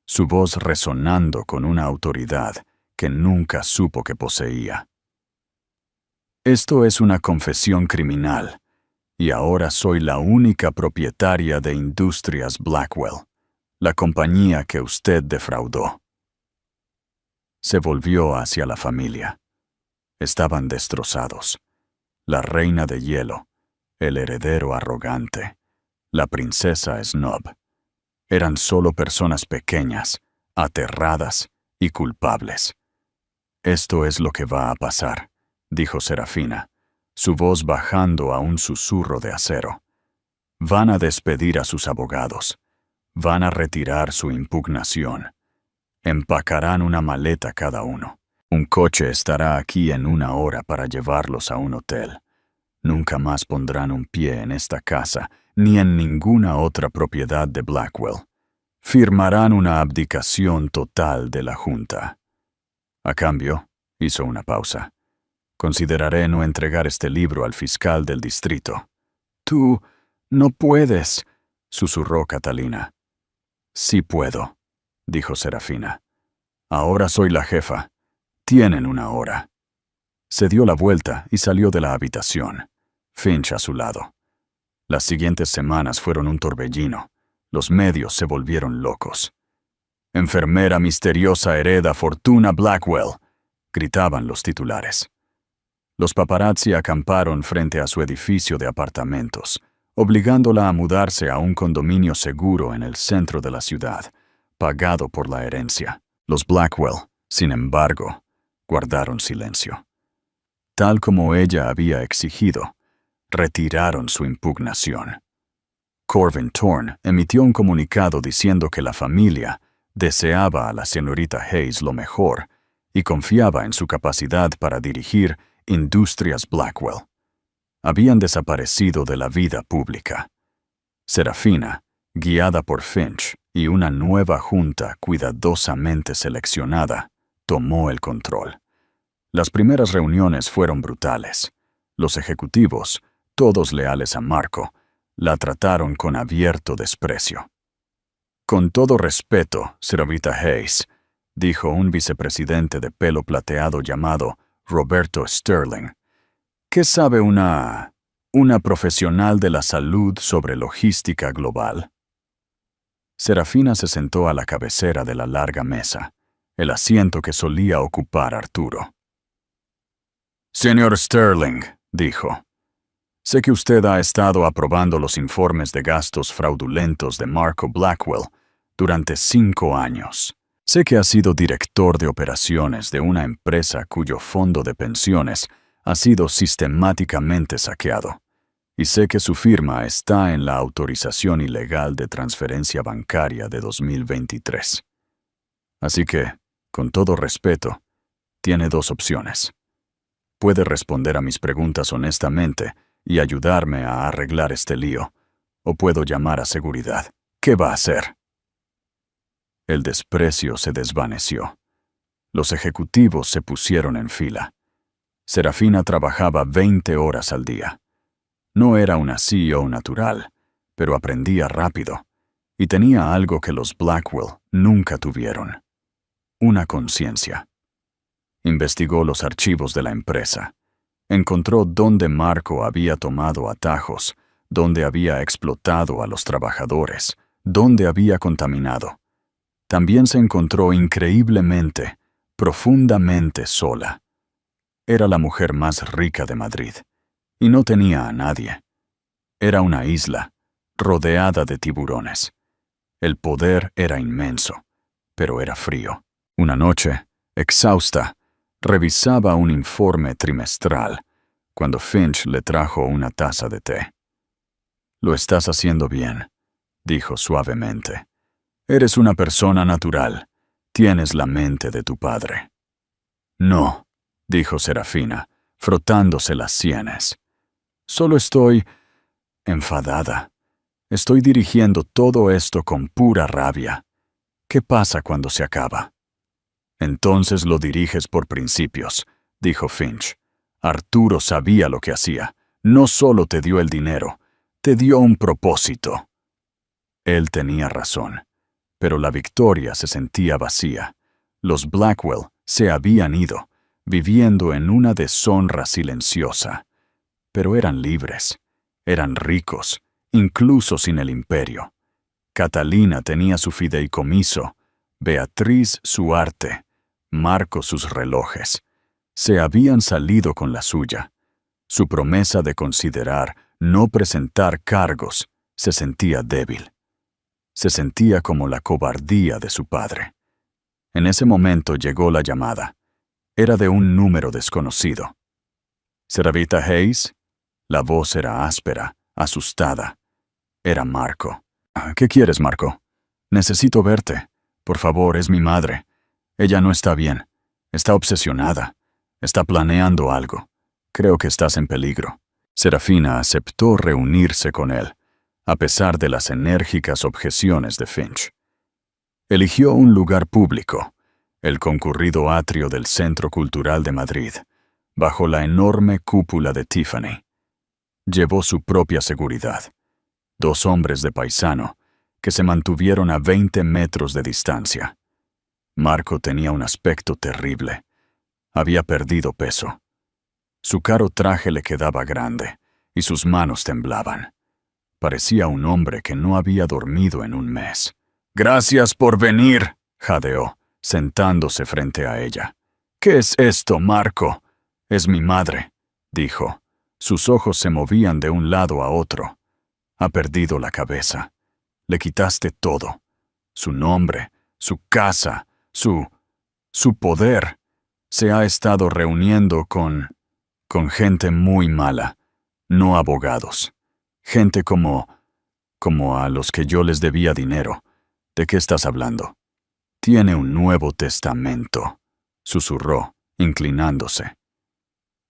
su voz resonando con una autoridad que nunca supo que poseía. «Esto es una confesión criminal, y ahora soy la única propietaria de Industrias Blackwell, la compañía que usted defraudó». Se volvió hacia la familia. Estaban destrozados. La reina de hielo, el heredero arrogante, la princesa Snob. Eran solo personas pequeñas, aterradas y culpables. «Esto es lo que va a pasar», dijo Serafina, su voz bajando a un susurro de acero. «Van a despedir a sus abogados. Van a retirar su impugnación. Empacarán una maleta cada uno. Un coche estará aquí en 1 hora para llevarlos a un hotel. Nunca más pondrán un pie en esta casa, ni en ninguna otra propiedad de Blackwell. Firmarán una abdicación total de la Junta. A cambio, hizo una pausa. Consideraré no entregar este libro al fiscal del distrito. Tú no puedes, susurró Catalina. Sí puedo, dijo Serafina. Ahora soy la jefa. Tienen 1 hora. Se dio la vuelta y salió de la habitación, Finch a su lado. Las siguientes semanas fueron un torbellino. Los medios se volvieron locos. Enfermera misteriosa hereda fortuna Blackwell, gritaban los titulares. Los paparazzi acamparon frente a su edificio de apartamentos, obligándola a mudarse a un condominio seguro en el centro de la ciudad, pagado por la herencia. Los Blackwell, sin embargo, guardaron silencio. Tal como ella había exigido, retiraron su impugnación. Corvin Thorne emitió un comunicado diciendo que la familia deseaba a la señorita Hayes lo mejor y confiaba en su capacidad para dirigir Industrias Blackwell. Habían desaparecido de la vida pública. Serafina, guiada por Finch y una nueva junta cuidadosamente seleccionada, tomó el control. Las primeras reuniones fueron brutales. Los ejecutivos, todos leales a Marco, la trataron con abierto desprecio. Con todo respeto, señorita Hayes, dijo un vicepresidente de pelo plateado llamado Roberto Sterling. ¿Qué sabe una profesional de la salud sobre logística global? Serafina se sentó a la cabecera de la larga mesa, el asiento que solía ocupar Arturo. Señor Sterling, dijo, sé que usted ha estado aprobando los informes de gastos fraudulentos de Marco Blackwell durante 5 años. Sé que ha sido director de operaciones de una empresa cuyo fondo de pensiones ha sido sistemáticamente saqueado. Y sé que su firma está en la autorización ilegal de transferencia bancaria de 2023. Así que, con todo respeto, tiene 2 opciones. Puede responder a mis preguntas honestamente y ayudarme a arreglar este lío, o puedo llamar a seguridad. ¿Qué va a hacer? El desprecio se desvaneció. Los ejecutivos se pusieron en fila. Serafina trabajaba 20 horas al día. No era una CEO natural, pero aprendía rápido, y tenía algo que los Blackwell nunca tuvieron: una conciencia. Investigó los archivos de la empresa. Encontró dónde Marco había tomado atajos, dónde había explotado a los trabajadores, dónde había contaminado. También se encontró increíblemente, profundamente sola. Era la mujer más rica de Madrid, y no tenía a nadie. Era una isla, rodeada de tiburones. El poder era inmenso, pero era frío. Una noche, exhausta, revisaba un informe trimestral cuando Finch le trajo una taza de té. «Lo estás haciendo bien», dijo suavemente. «Eres una persona natural. Tienes la mente de tu padre». «No», dijo Serafina, frotándose las sienes. «Solo estoy enfadada. Estoy dirigiendo todo esto con pura rabia. ¿Qué pasa cuando se acaba?» «Entonces lo diriges por principios», dijo Finch. «Arturo sabía lo que hacía. No solo te dio el dinero, te dio un propósito». Él tenía razón, pero la victoria se sentía vacía. Los Blackwell se habían ido, viviendo en una deshonra silenciosa. Pero eran libres, eran ricos, incluso sin el imperio. Catalina tenía su fideicomiso, Beatriz su arte, Marco sus relojes. Se habían salido con la suya. Su promesa de considerar no presentar cargos se sentía débil. Se sentía como la cobardía de su padre. En ese momento llegó la llamada. Era de un número desconocido. «¿Señorita Hayes?» La voz era áspera, asustada. Era Marco. «¿Qué quieres, Marco?» «Necesito verte. Por favor, es mi madre. Ella no está bien. Está obsesionada. Está planeando algo. Creo que estás en peligro. Serafina aceptó reunirse con él, a pesar de las enérgicas objeciones de Finch. Eligió un lugar público, el concurrido atrio del Centro Cultural de Madrid, bajo la enorme cúpula de Tiffany. Llevó su propia seguridad. 2 hombres de paisano, que se mantuvieron a 20 metros de distancia. Marco tenía un aspecto terrible. Había perdido peso. Su caro traje le quedaba grande, y sus manos temblaban. Parecía un hombre que no había dormido en un mes. «Gracias por venir», jadeó, sentándose frente a ella. «¿Qué es esto, Marco?» «Es mi madre», dijo. Sus ojos se movían de un lado a otro. «Ha perdido la cabeza. Le quitaste todo. Su nombre, su casa, su poder. Se ha estado reuniendo con gente muy mala, no abogados. Gente como a los que yo les debía dinero. ¿De qué estás hablando?» «Tiene un Nuevo Testamento», susurró, inclinándose.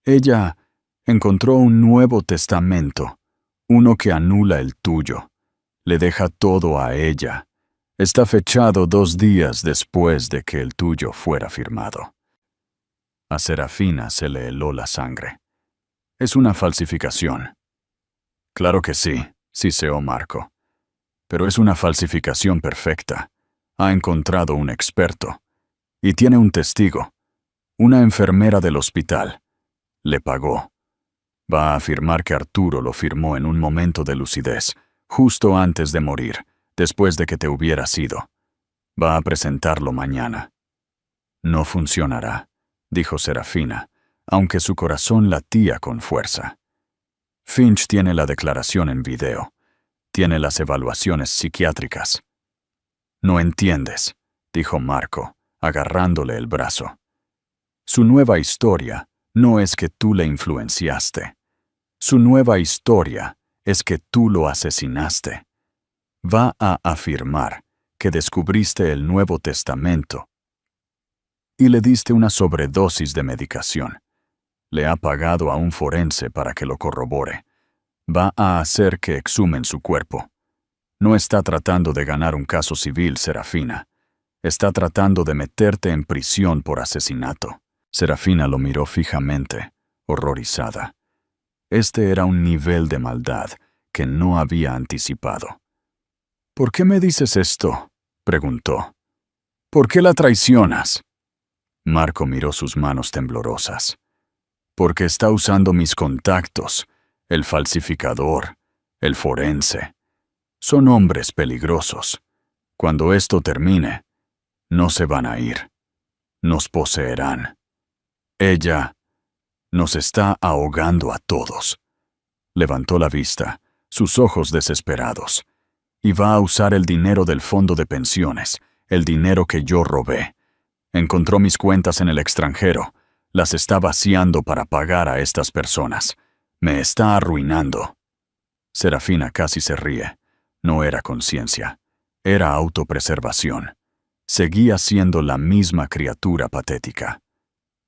Ella encontró un Nuevo Testamento, uno que anula el tuyo. Le deja todo a ella. Está fechado 2 días después de que el tuyo fuera firmado. A Serafina se le heló la sangre. «Es una falsificación». «Claro que sí», siseó Marco. «Pero es una falsificación perfecta. Ha encontrado un experto. Y tiene un testigo. Una enfermera del hospital. Le pagó. Va a afirmar que Arturo lo firmó en un momento de lucidez, justo antes de morir, después de que te hubieras ido. Va a presentarlo mañana». «No funcionará», dijo Serafina, aunque su corazón latía con fuerza. «Finch tiene la declaración en video. Tiene las evaluaciones psiquiátricas». «No entiendes», dijo Marco, agarrándole el brazo. «Su nueva historia no es que tú le influenciaste. Su nueva historia es que tú lo asesinaste. Va a afirmar que descubriste el Nuevo Testamento y le diste una sobredosis de medicación. Le ha pagado a un forense para que lo corrobore. Va a hacer que exhumen su cuerpo. No está tratando de ganar un caso civil, Serafina. Está tratando de meterte en prisión por asesinato». Serafina lo miró fijamente, horrorizada. Este era un nivel de maldad que no había anticipado. «¿Por qué me dices esto?», preguntó. «¿Por qué la traicionas?». Marco miró sus manos temblorosas. «Porque está usando mis contactos, el falsificador, el forense. Son hombres peligrosos. Cuando esto termine, no se van a ir. Nos poseerán. Ella nos está ahogando a todos». Levantó la vista, sus ojos desesperados. «Y va a usar el dinero del fondo de pensiones, el dinero que yo robé. Encontró mis cuentas en el extranjero. Las está vaciando para pagar a estas personas. Me está arruinando». Serafina casi se ríe. No era conciencia. Era autopreservación. Seguía siendo la misma criatura patética.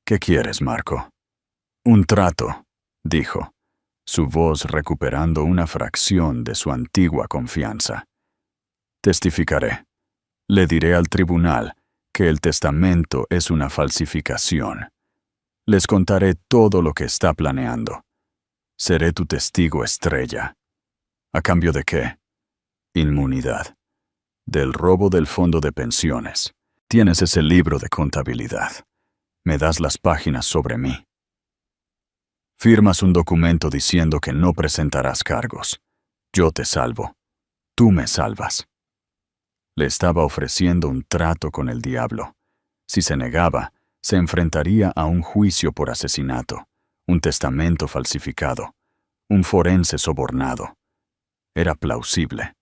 «¿Qué quieres, Marco?» «Un trato», dijo, su voz recuperando una fracción de su antigua confianza. «Testificaré. Le diré al tribunal que el testamento es una falsificación. Les contaré todo lo que está planeando. Seré tu testigo estrella. ¿A cambio de qué? Inmunidad. Del robo del fondo de pensiones. Tienes ese libro de contabilidad. Me das las páginas sobre mí. Firmas un documento diciendo que no presentarás cargos. Yo te salvo. Tú me salvas». Le estaba ofreciendo un trato con el diablo. Si se negaba, se enfrentaría a un juicio por asesinato, un testamento falsificado, un forense sobornado. Era plausible.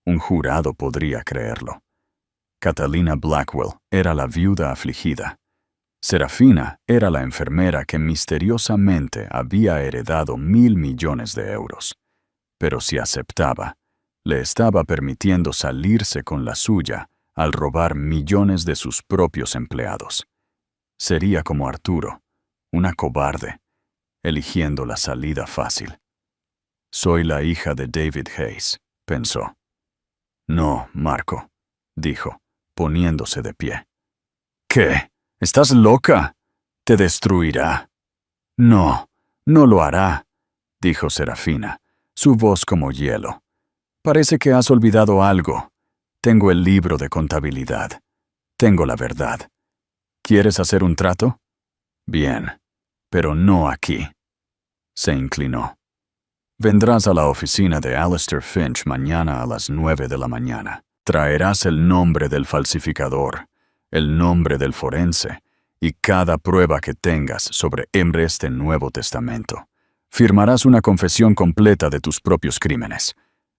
Un jurado podría creerlo. Catalina Blackwell era la viuda afligida. Serafina era la enfermera que misteriosamente había heredado 1.000 millones de euros. Pero si aceptaba, le estaba permitiendo salirse con la suya al robar millones de sus propios empleados. Sería como Arturo, una cobarde, eligiendo la salida fácil. Soy la hija de David Hayes, pensó. No, Marco, dijo, poniéndose de pie. ¿Qué? ¿Estás loca? Te destruirá. No, no lo hará, dijo Serafina, su voz como hielo. Parece que has olvidado algo. Tengo el libro de contabilidad. Tengo la verdad. ¿Quieres hacer un trato? Bien, pero no aquí. Se inclinó. Vendrás a la oficina de Alistair Finch mañana a las 9 de la mañana. Traerás el nombre del falsificador, el nombre del forense y cada prueba que tengas sobre este Nuevo Testamento. Firmarás una confesión completa de tus propios crímenes.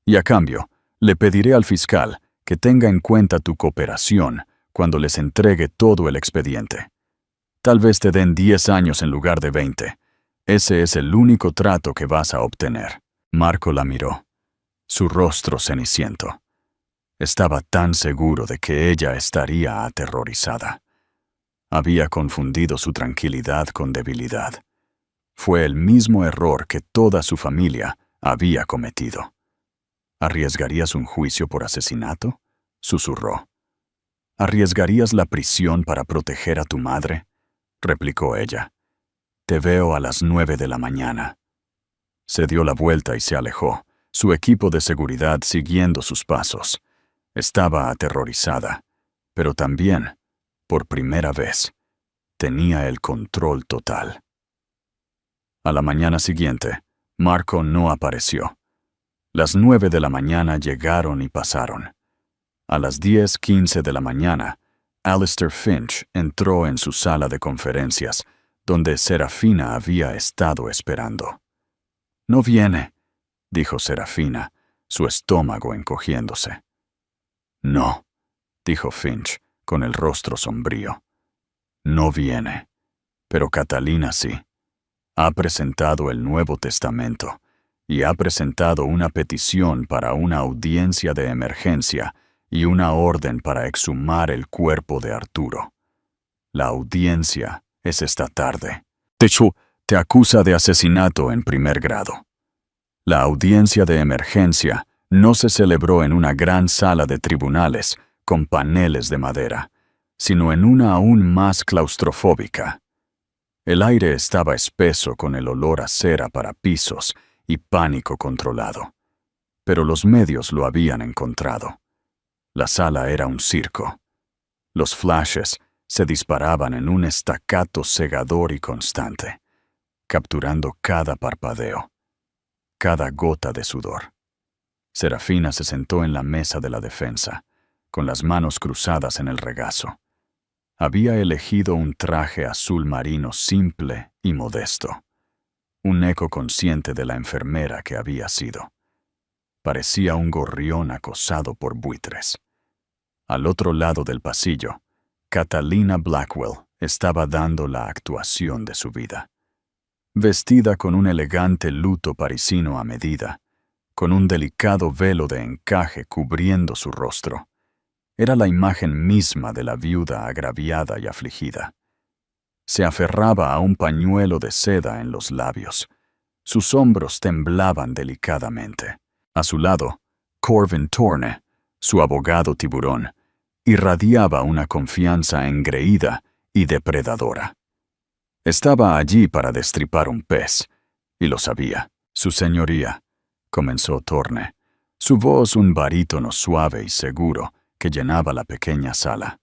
Y a cambio, le pediré al fiscal que tenga en cuenta tu cooperación cuando les entregue todo el expediente. Tal vez te den 10 años en lugar de 20. Ese es el único trato que vas a obtener. Marco la miró, su rostro ceniciento. Estaba tan seguro de que ella estaría aterrorizada. Había confundido su tranquilidad con debilidad. Fue el mismo error que toda su familia había cometido. ¿Arriesgarías un juicio por asesinato? Susurró. ¿Arriesgarías la prisión para proteger a tu madre? Replicó ella. Te veo a las 9 de la mañana. Se dio la vuelta y se alejó, su equipo de seguridad siguiendo sus pasos. Estaba aterrorizada, pero también, por primera vez, tenía el control total. A la mañana siguiente, Marco no apareció. Las 9 de la mañana llegaron y pasaron. A las 10:15 de la mañana, Alistair Finch entró en su sala de conferencias, donde Serafina había estado esperando. «No viene», dijo Serafina, su estómago encogiéndose. «No», dijo Finch, con el rostro sombrío. «No viene. Pero Catalina sí. Ha presentado el Nuevo Testamento y ha presentado una petición para una audiencia de emergencia y una orden para exhumar el cuerpo de Arturo. La audiencia es esta tarde. De hecho, te acusa de asesinato en primer grado. La audiencia de emergencia no se celebró en una gran sala de tribunales con paneles de madera, sino en una aún más claustrofóbica. El aire estaba espeso con el olor a cera para pisos y pánico controlado. Pero los medios lo habían encontrado. La sala era un circo. Los flashes se disparaban en un staccato cegador y constante, capturando cada parpadeo, cada gota de sudor. Serafina se sentó en la mesa de la defensa, con las manos cruzadas en el regazo. Había elegido un traje azul marino simple y modesto, un eco consciente de la enfermera que había sido. Parecía un gorrión acosado por buitres. Al otro lado del pasillo, Catalina Blackwell estaba dando la actuación de su vida. Vestida con un elegante luto parisino a medida, con un delicado velo de encaje cubriendo su rostro, era la imagen misma de la viuda agraviada y afligida. Se aferraba a un pañuelo de seda en los labios. Sus hombros temblaban delicadamente. A su lado, Corvin Torne, su abogado tiburón, irradiaba una confianza engreída y depredadora. Estaba allí para destripar un pez, y lo sabía. «Su señoría», comenzó Torne, su voz un barítono suave y seguro que llenaba la pequeña sala.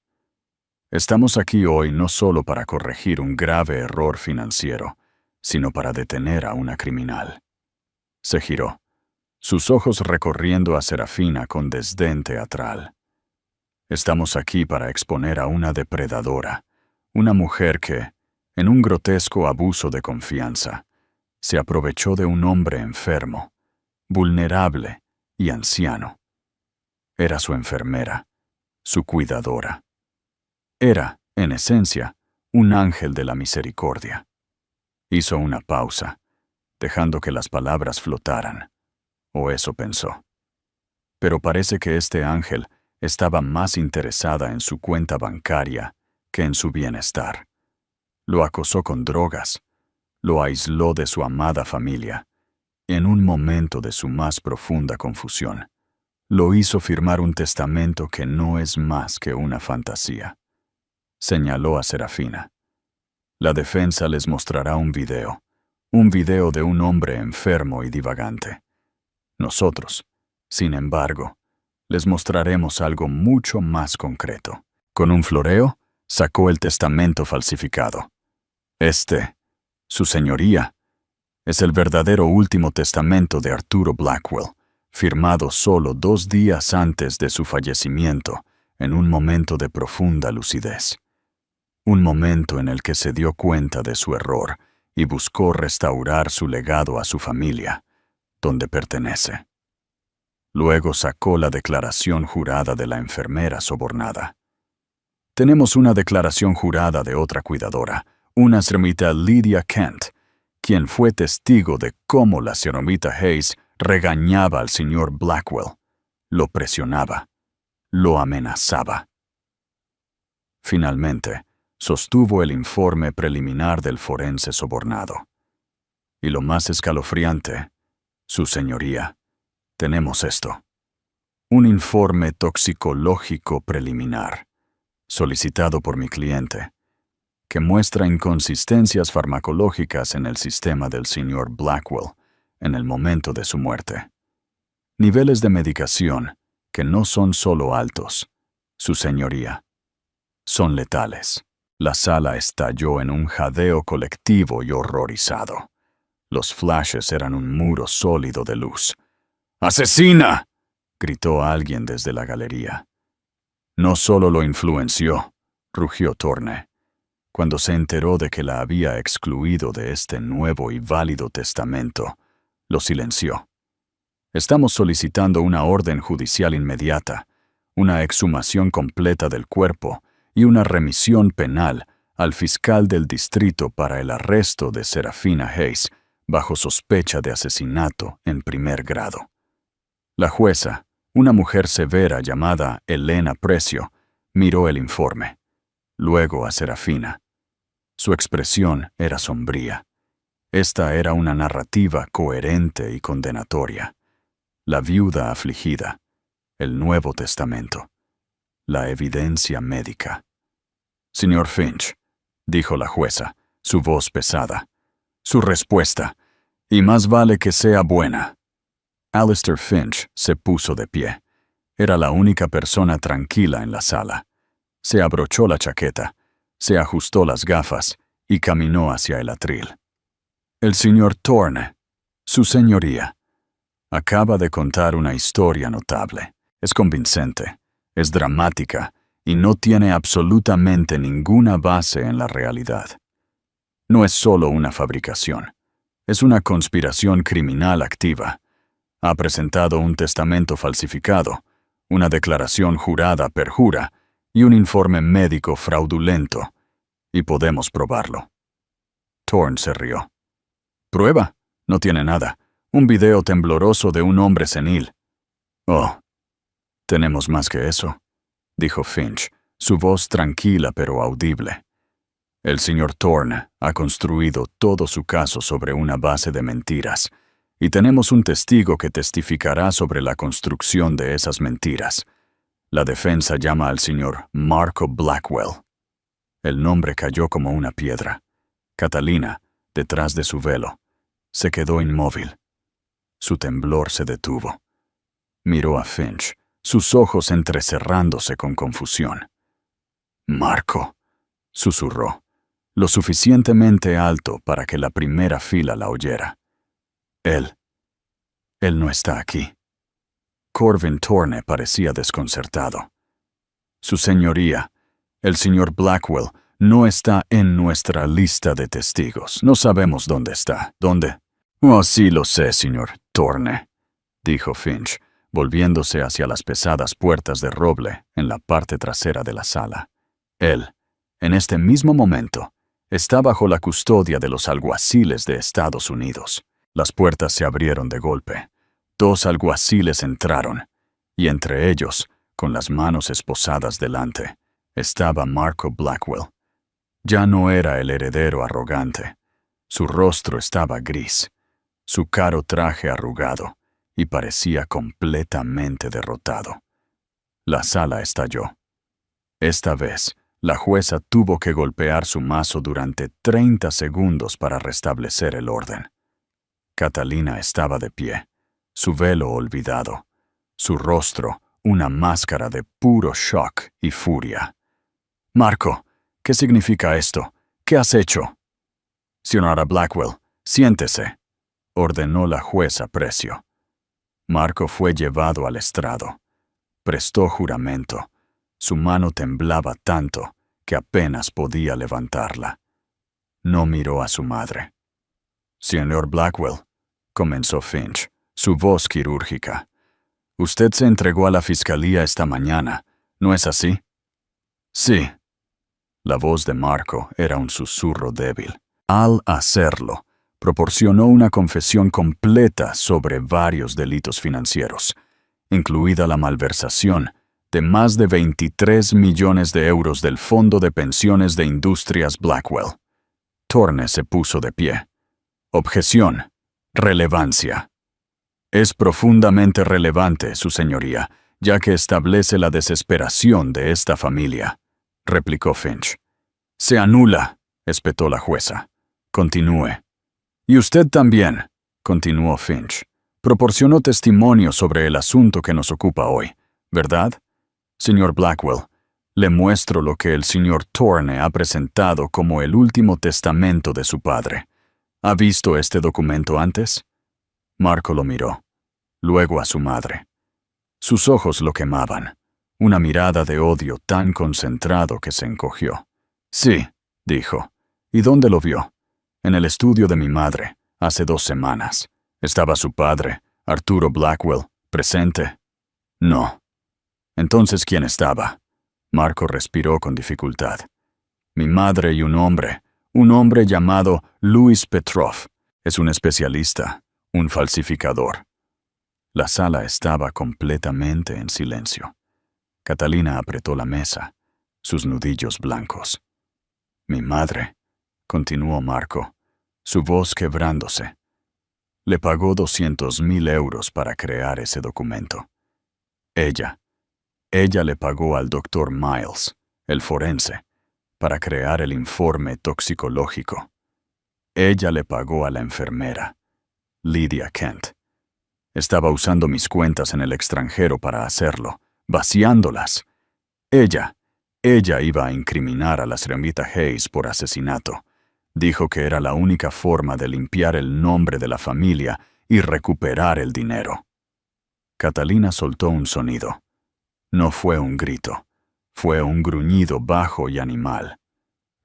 «Estamos aquí hoy no solo para corregir un grave error financiero, sino para detener a una criminal». Se giró, sus ojos recorriendo a Serafina con desdén teatral. «Estamos aquí para exponer a una depredadora, una mujer que, en un grotesco abuso de confianza, se aprovechó de un hombre enfermo, vulnerable y anciano. Era su enfermera, su cuidadora. Era, en esencia, un ángel de la misericordia». Hizo una pausa, dejando que las palabras flotaran, o eso pensó. Pero parece que este ángel estaba más interesada en su cuenta bancaria que en su bienestar. lo acosó con drogas, lo aisló de su amada familia. En un momento de su más profunda confusión, lo hizo firmar un testamento que no es más que una fantasía. Señaló a Serafina. La defensa les mostrará un video de un hombre enfermo y divagante. Nosotros, sin embargo, les mostraremos algo mucho más concreto. Con un floreo, sacó el testamento falsificado. Su señoría, es el verdadero último testamento de Arturo Blackwell, firmado solo 2 días antes de su fallecimiento, en un momento de profunda lucidez. Un momento en el que se dio cuenta de su error y buscó restaurar su legado a su familia, donde pertenece. Luego sacó la declaración jurada de la enfermera sobornada. Tenemos una declaración jurada de otra cuidadora, una señorita Lydia Kent, quien fue testigo de cómo la señorita Hayes regañaba al señor Blackwell, lo presionaba, lo amenazaba. Finalmente, sostuvo el informe preliminar del forense sobornado. Y lo más escalofriante, su señoría, tenemos esto. Un informe toxicológico preliminar, solicitado por mi cliente, que muestra inconsistencias farmacológicas en el sistema del señor Blackwell en el momento de su muerte. Niveles de medicación que no son solo altos, su señoría, son letales. La sala estalló en un jadeo colectivo y horrorizado. Los flashes eran un muro sólido de luz. ¡Asesina!, gritó alguien desde la galería. No solo lo influenció, rugió Thorne, cuando se enteró de que la había excluido de este nuevo y válido testamento, lo silenció. Estamos solicitando una orden judicial inmediata, una exhumación completa del cuerpo y una remisión penal al fiscal del distrito para el arresto de Serafina Hayes bajo sospecha de asesinato en primer grado. La jueza, una mujer severa llamada Elena Precio, miró el informe, luego a Serafina. Su expresión era sombría. Esta era una narrativa coherente y condenatoria. La viuda afligida, el Nuevo Testamento, la evidencia médica. Señor Finch, dijo la jueza, su voz pesada, su respuesta, y más vale que sea buena. Alistair Finch se puso de pie. Era la única persona tranquila en la sala. Se abrochó la chaqueta, se ajustó las gafas y caminó hacia el atril. El señor Thorne, su señoría, acaba de contar una historia notable. Es convincente, es dramática y no tiene absolutamente ninguna base en la realidad. No es solo una fabricación, es una conspiración criminal activa. Ha presentado un testamento falsificado, una declaración jurada perjura y un informe médico fraudulento, y podemos probarlo. Thorne se rió. ¿Prueba? No tiene nada. Un video tembloroso de un hombre senil. Oh, tenemos más que eso, dijo Finch, su voz tranquila pero audible. El señor Thorne ha construido todo su caso sobre una base de mentiras, y tenemos un testigo que testificará sobre la construcción de esas mentiras. La defensa llama al señor Marco Blackwell. El nombre cayó como una piedra. Catalina, detrás de su velo, se quedó inmóvil. Su temblor se detuvo. Miró a Finch, sus ojos entrecerrándose con confusión. «Marco», susurró, lo suficientemente alto para que la primera fila la oyera. Él no está aquí». Corvin Thorne parecía desconcertado. «Su señoría, el señor Blackwell, no está en nuestra lista de testigos. No sabemos dónde está. ¿Dónde?» «Oh, sí lo sé, señor Thorne», dijo Finch, volviéndose hacia las pesadas puertas de roble en la parte trasera de la sala. Él, en este mismo momento, está bajo la custodia de los alguaciles de Estados Unidos. Las puertas se abrieron de golpe. 2 alguaciles entraron, y entre ellos, con las manos esposadas delante, estaba Marco Blackwell. Ya no era el heredero arrogante. Su rostro estaba gris, su caro traje arrugado, y parecía completamente derrotado. La sala estalló. Esta vez, la jueza tuvo que golpear su mazo durante 30 segundos para restablecer el orden. Catalina estaba de pie, su velo olvidado, su rostro una máscara de puro shock y furia. «Marco, ¿qué significa esto? ¿Qué has hecho?» «Señora Blackwell, siéntese», ordenó la jueza Precio. Marco fue llevado al estrado. Prestó juramento. Su mano temblaba tanto que apenas podía levantarla. No miró a su madre. «Señor Blackwell», comenzó Finch, su voz quirúrgica. «Usted se entregó a la fiscalía esta mañana, ¿no es así?» «Sí». La voz de Marco era un susurro débil. Al hacerlo, proporcionó una confesión completa sobre varios delitos financieros, incluida la malversación de más de 23 millones de euros del Fondo de Pensiones de Industrias Blackwell. Thorne se puso de pie. «Objeción. Relevancia. Es profundamente relevante, su señoría, ya que establece la desesperación de esta familia», replicó Finch. «Se anula», espetó la jueza. «Continúe». «Y usted también», continuó Finch. «Proporcionó testimonio sobre el asunto que nos ocupa hoy, ¿verdad? Señor Blackwell, le muestro lo que el señor Thorne ha presentado como el último testamento de su padre. ¿Ha visto este documento antes?» Marco lo miró, luego a su madre. Sus ojos lo quemaban, una mirada de odio tan concentrado que se encogió. «Sí», dijo. «¿Y dónde lo vio?» «En el estudio de mi madre, hace 2 semanas. ¿Estaba su padre, Arturo Blackwell, presente?» «No». «Entonces, ¿quién estaba?» Marco respiró con dificultad. «Mi madre y un hombre llamado Louis Petrov. Es un especialista, un falsificador». La sala estaba completamente en silencio. Catalina apretó la mesa, sus nudillos blancos. «Mi madre», continuó Marco, su voz quebrándose. «Le pagó 200.000 euros para crear ese documento. Ella le pagó al doctor Miles, el forense, para crear el informe toxicológico. Ella le pagó a la enfermera, Lydia Kent. Estaba usando mis cuentas en el extranjero para hacerlo, vaciándolas. Ella iba a incriminar a la señorita Hayes por asesinato. Dijo que era la única forma de limpiar el nombre de la familia y recuperar el dinero». Catalina soltó un sonido. No fue un grito, fue un gruñido bajo y animal.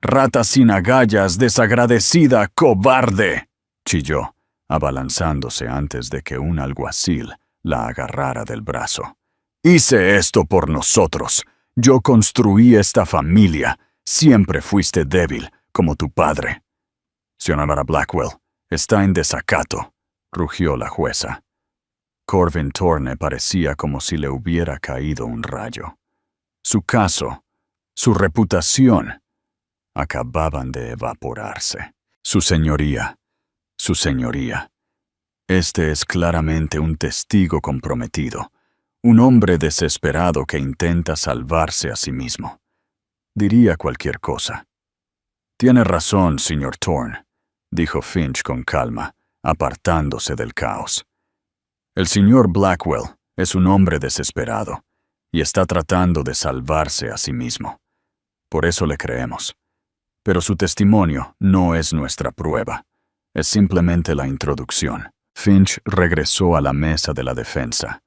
«¡Rata sin agallas, desagradecida, cobarde!», chilló, abalanzándose antes de que un alguacil la agarrara del brazo. «Hice esto por nosotros. Yo construí esta familia. Siempre fuiste débil, como tu padre». «Señora Blackwell, está en desacato», rugió la jueza. Corvin Thorne parecía como si le hubiera caído un rayo. Su caso, su reputación, acababan de evaporarse. Su señoría, este es claramente un testigo comprometido, un hombre desesperado que intenta salvarse a sí mismo. Diría cualquier cosa. «Tiene razón, señor Thorne», dijo Finch con calma, apartándose del caos. «El señor Blackwell es un hombre desesperado y está tratando de salvarse a sí mismo. Por eso le creemos. Pero su testimonio no es nuestra prueba. Es simplemente la introducción». Finch regresó a la mesa de la defensa,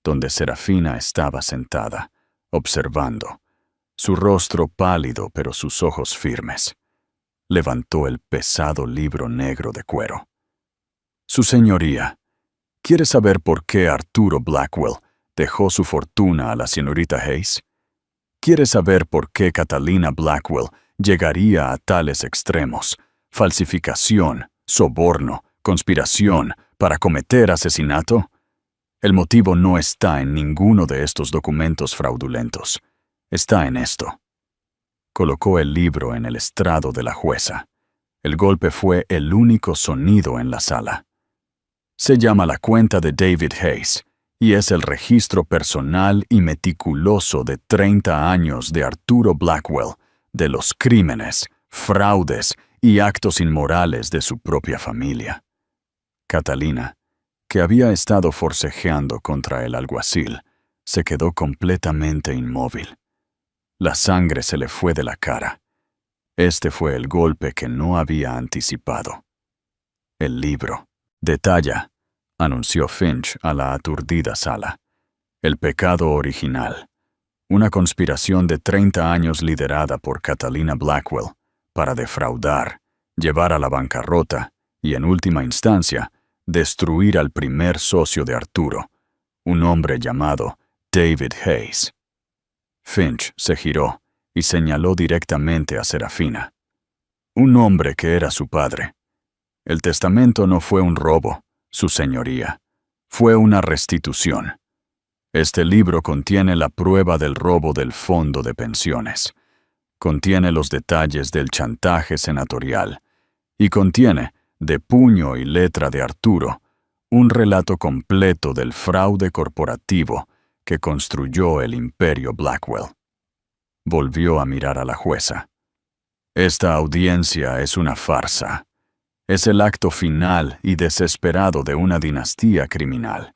donde Serafina estaba sentada, observando, su rostro pálido pero sus ojos firmes. Levantó el pesado libro negro de cuero. «Su señoría, ¿quiere saber por qué Arturo Blackwell dejó su fortuna a la señorita Hayes? ¿Quiere saber por qué Catalina Blackwell llegaría a tales extremos, falsificación, soborno, conspiración, para cometer asesinato? El motivo no está en ninguno de estos documentos fraudulentos. Está en esto». Colocó el libro en el estrado de la jueza. El golpe fue el único sonido en la sala. Se llama La cuenta de David Hayes, y es el registro personal y meticuloso de 30 años de Arturo Blackwell, de los crímenes, fraudes y actos inmorales de su propia familia. Catalina, que había estado forcejeando contra el alguacil, se quedó completamente inmóvil. La sangre se le fue de la cara. Este fue el golpe que no había anticipado. El libro. Detalla, anunció Finch a la aturdida sala. El pecado original. Una conspiración de 30 años liderada por Catalina Blackwell para defraudar, llevar a la bancarrota y, en última instancia, destruir al primer socio de Arturo, un hombre llamado David Hayes. Finch se giró y señaló directamente a Serafina. Un hombre que era su padre. El testamento no fue un robo, su señoría. Fue una restitución. Este libro contiene la prueba del robo del fondo de pensiones. Contiene los detalles del chantaje senatorial. Y contiene, de puño y letra de Arturo, un relato completo del fraude corporativo que construyó el imperio Blackwell. Volvió a mirar a la jueza. Esta audiencia es una farsa. Es el acto final y desesperado de una dinastía criminal.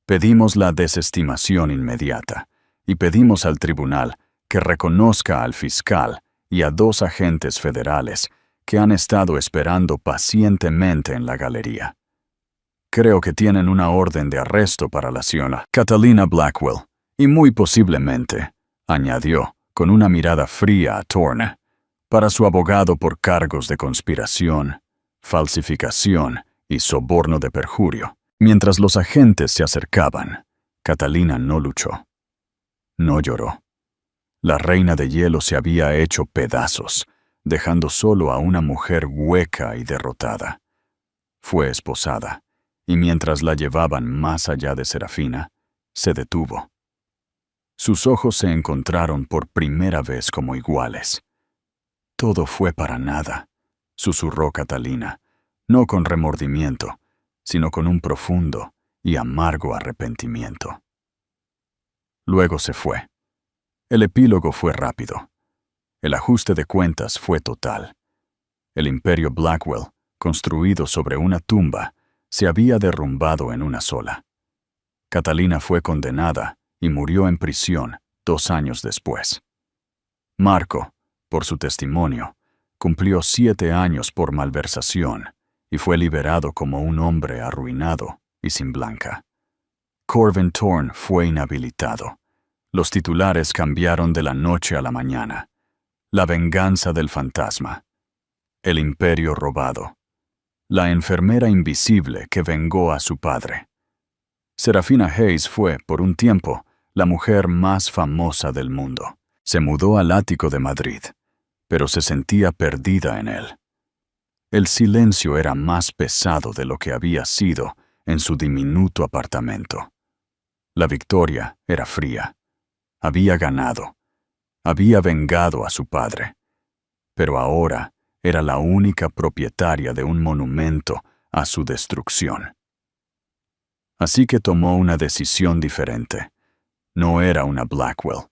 Pedimos la desestimación inmediata y pedimos al tribunal que reconozca al fiscal y a 2 agentes federales que han estado esperando pacientemente en la galería. Creo que tienen una orden de arresto para la señora Catalina Blackwell y muy posiblemente, añadió con una mirada fría a Thorne, para su abogado por cargos de conspiración, falsificación y soborno de perjurio. Mientras los agentes se acercaban, Catalina no luchó. No lloró. La reina de hielo se había hecho pedazos, dejando solo a una mujer hueca y derrotada. Fue esposada, y mientras la llevaban más allá de Serafina, se detuvo. Sus ojos se encontraron por primera vez como iguales. Todo fue para nada, susurró Catalina, no con remordimiento, sino con un profundo y amargo arrepentimiento. Luego se fue. El epílogo fue rápido. El ajuste de cuentas fue total. El imperio Blackwell, construido sobre una tumba, se había derrumbado en una sola. Catalina fue condenada y murió en prisión 2 años después. Marco, por su testimonio, cumplió 7 años por malversación y fue liberado como un hombre arruinado y sin blanca. Corvin Thorne fue inhabilitado. Los titulares cambiaron de la noche a la mañana. La venganza del fantasma. El imperio robado. La enfermera invisible que vengó a su padre. Serafina Hayes fue, por un tiempo, la mujer más famosa del mundo. Se mudó al ático de Madrid, pero se sentía perdida en él. El silencio era más pesado de lo que había sido en su diminuto apartamento. La victoria era fría. Había ganado. Había vengado a su padre. Pero ahora era la única propietaria de un monumento a su destrucción. Así que tomó una decisión diferente. No era una Blackwell.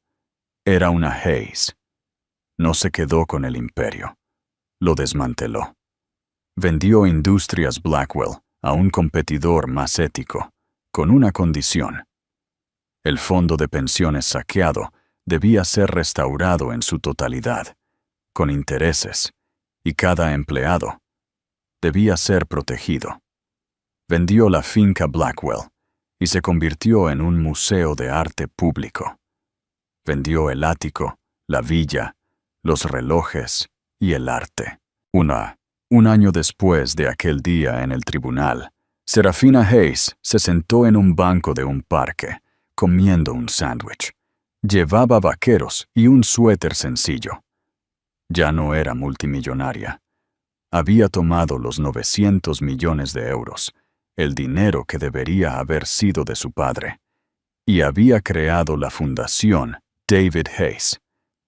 Era una Hayes. No se quedó con el imperio. Lo desmanteló. Vendió Industrias Blackwell a un competidor más ético, con una condición. El fondo de pensiones saqueado debía ser restaurado en su totalidad, con intereses, y cada empleado debía ser protegido. Vendió la finca Blackwell y se convirtió en un museo de arte público. Vendió el ático, la villa, los relojes y el arte. Un año después de aquel día en el tribunal, Serafina Hayes se sentó en un banco de un parque, comiendo un sándwich. Llevaba vaqueros y un suéter sencillo. Ya no era multimillonaria. Había tomado los 900 millones de euros, el dinero que debería haber sido de su padre, y había creado la fundación David Hayes,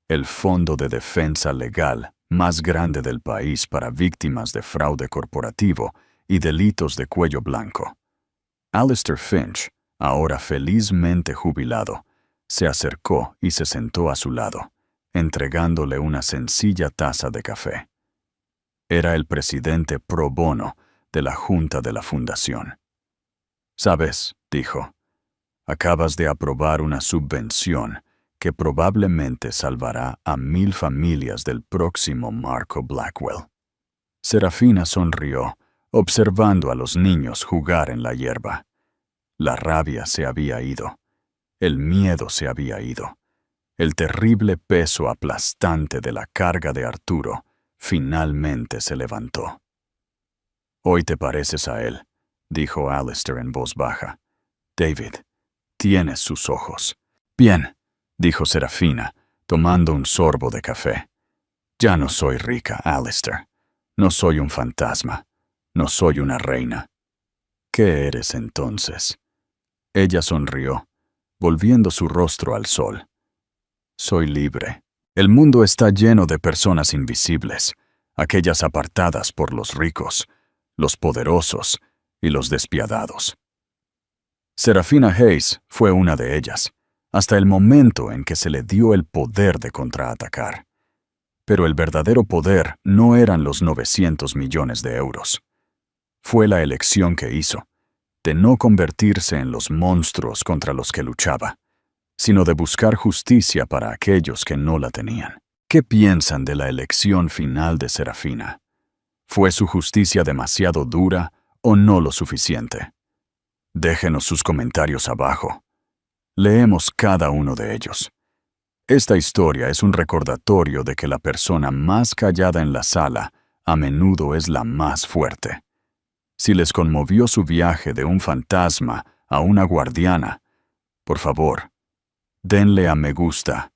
el fondo de defensa legal más grande del país para víctimas de fraude corporativo y delitos de cuello blanco. Alistair Finch, ahora felizmente jubilado, se acercó y se sentó a su lado, entregándole una sencilla taza de café. Era el presidente pro bono de la Junta de la Fundación. «Sabes», dijo, «acabas de aprobar una subvención que probablemente salvará a 1000 familias del próximo Marco Blackwell». Serafina sonrió, observando a los niños jugar en la hierba. La rabia se había ido. El miedo se había ido. El terrible peso aplastante de la carga de Arturo finalmente se levantó. «Hoy te pareces a él», dijo Alistair en voz baja. «David, tienes sus ojos». «Bien», dijo Serafina, tomando un sorbo de café. «Ya no soy rica, Alistair. No soy un fantasma. No soy una reina». «¿Qué eres entonces?». Ella sonrió, volviendo su rostro al sol. «Soy libre. El mundo está lleno de personas invisibles, aquellas apartadas por los ricos, los poderosos y los despiadados». Serafina Hayes fue una de ellas, hasta el momento en que se le dio el poder de contraatacar. Pero el verdadero poder no eran los 900 millones de euros. Fue la elección que hizo, de no convertirse en los monstruos contra los que luchaba, sino de buscar justicia para aquellos que no la tenían. ¿Qué piensan de la elección final de Serafina? ¿Fue su justicia demasiado dura o no lo suficiente? Déjenos sus comentarios abajo. Leemos cada uno de ellos. Esta historia es un recordatorio de que la persona más callada en la sala a menudo es la más fuerte. Si les conmovió su viaje de un fantasma a una guardiana, por favor, denle a me gusta,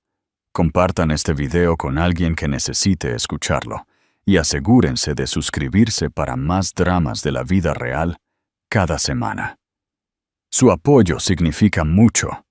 compartan este video con alguien que necesite escucharlo y asegúrense de suscribirse para más dramas de la vida real cada semana. Su apoyo significa mucho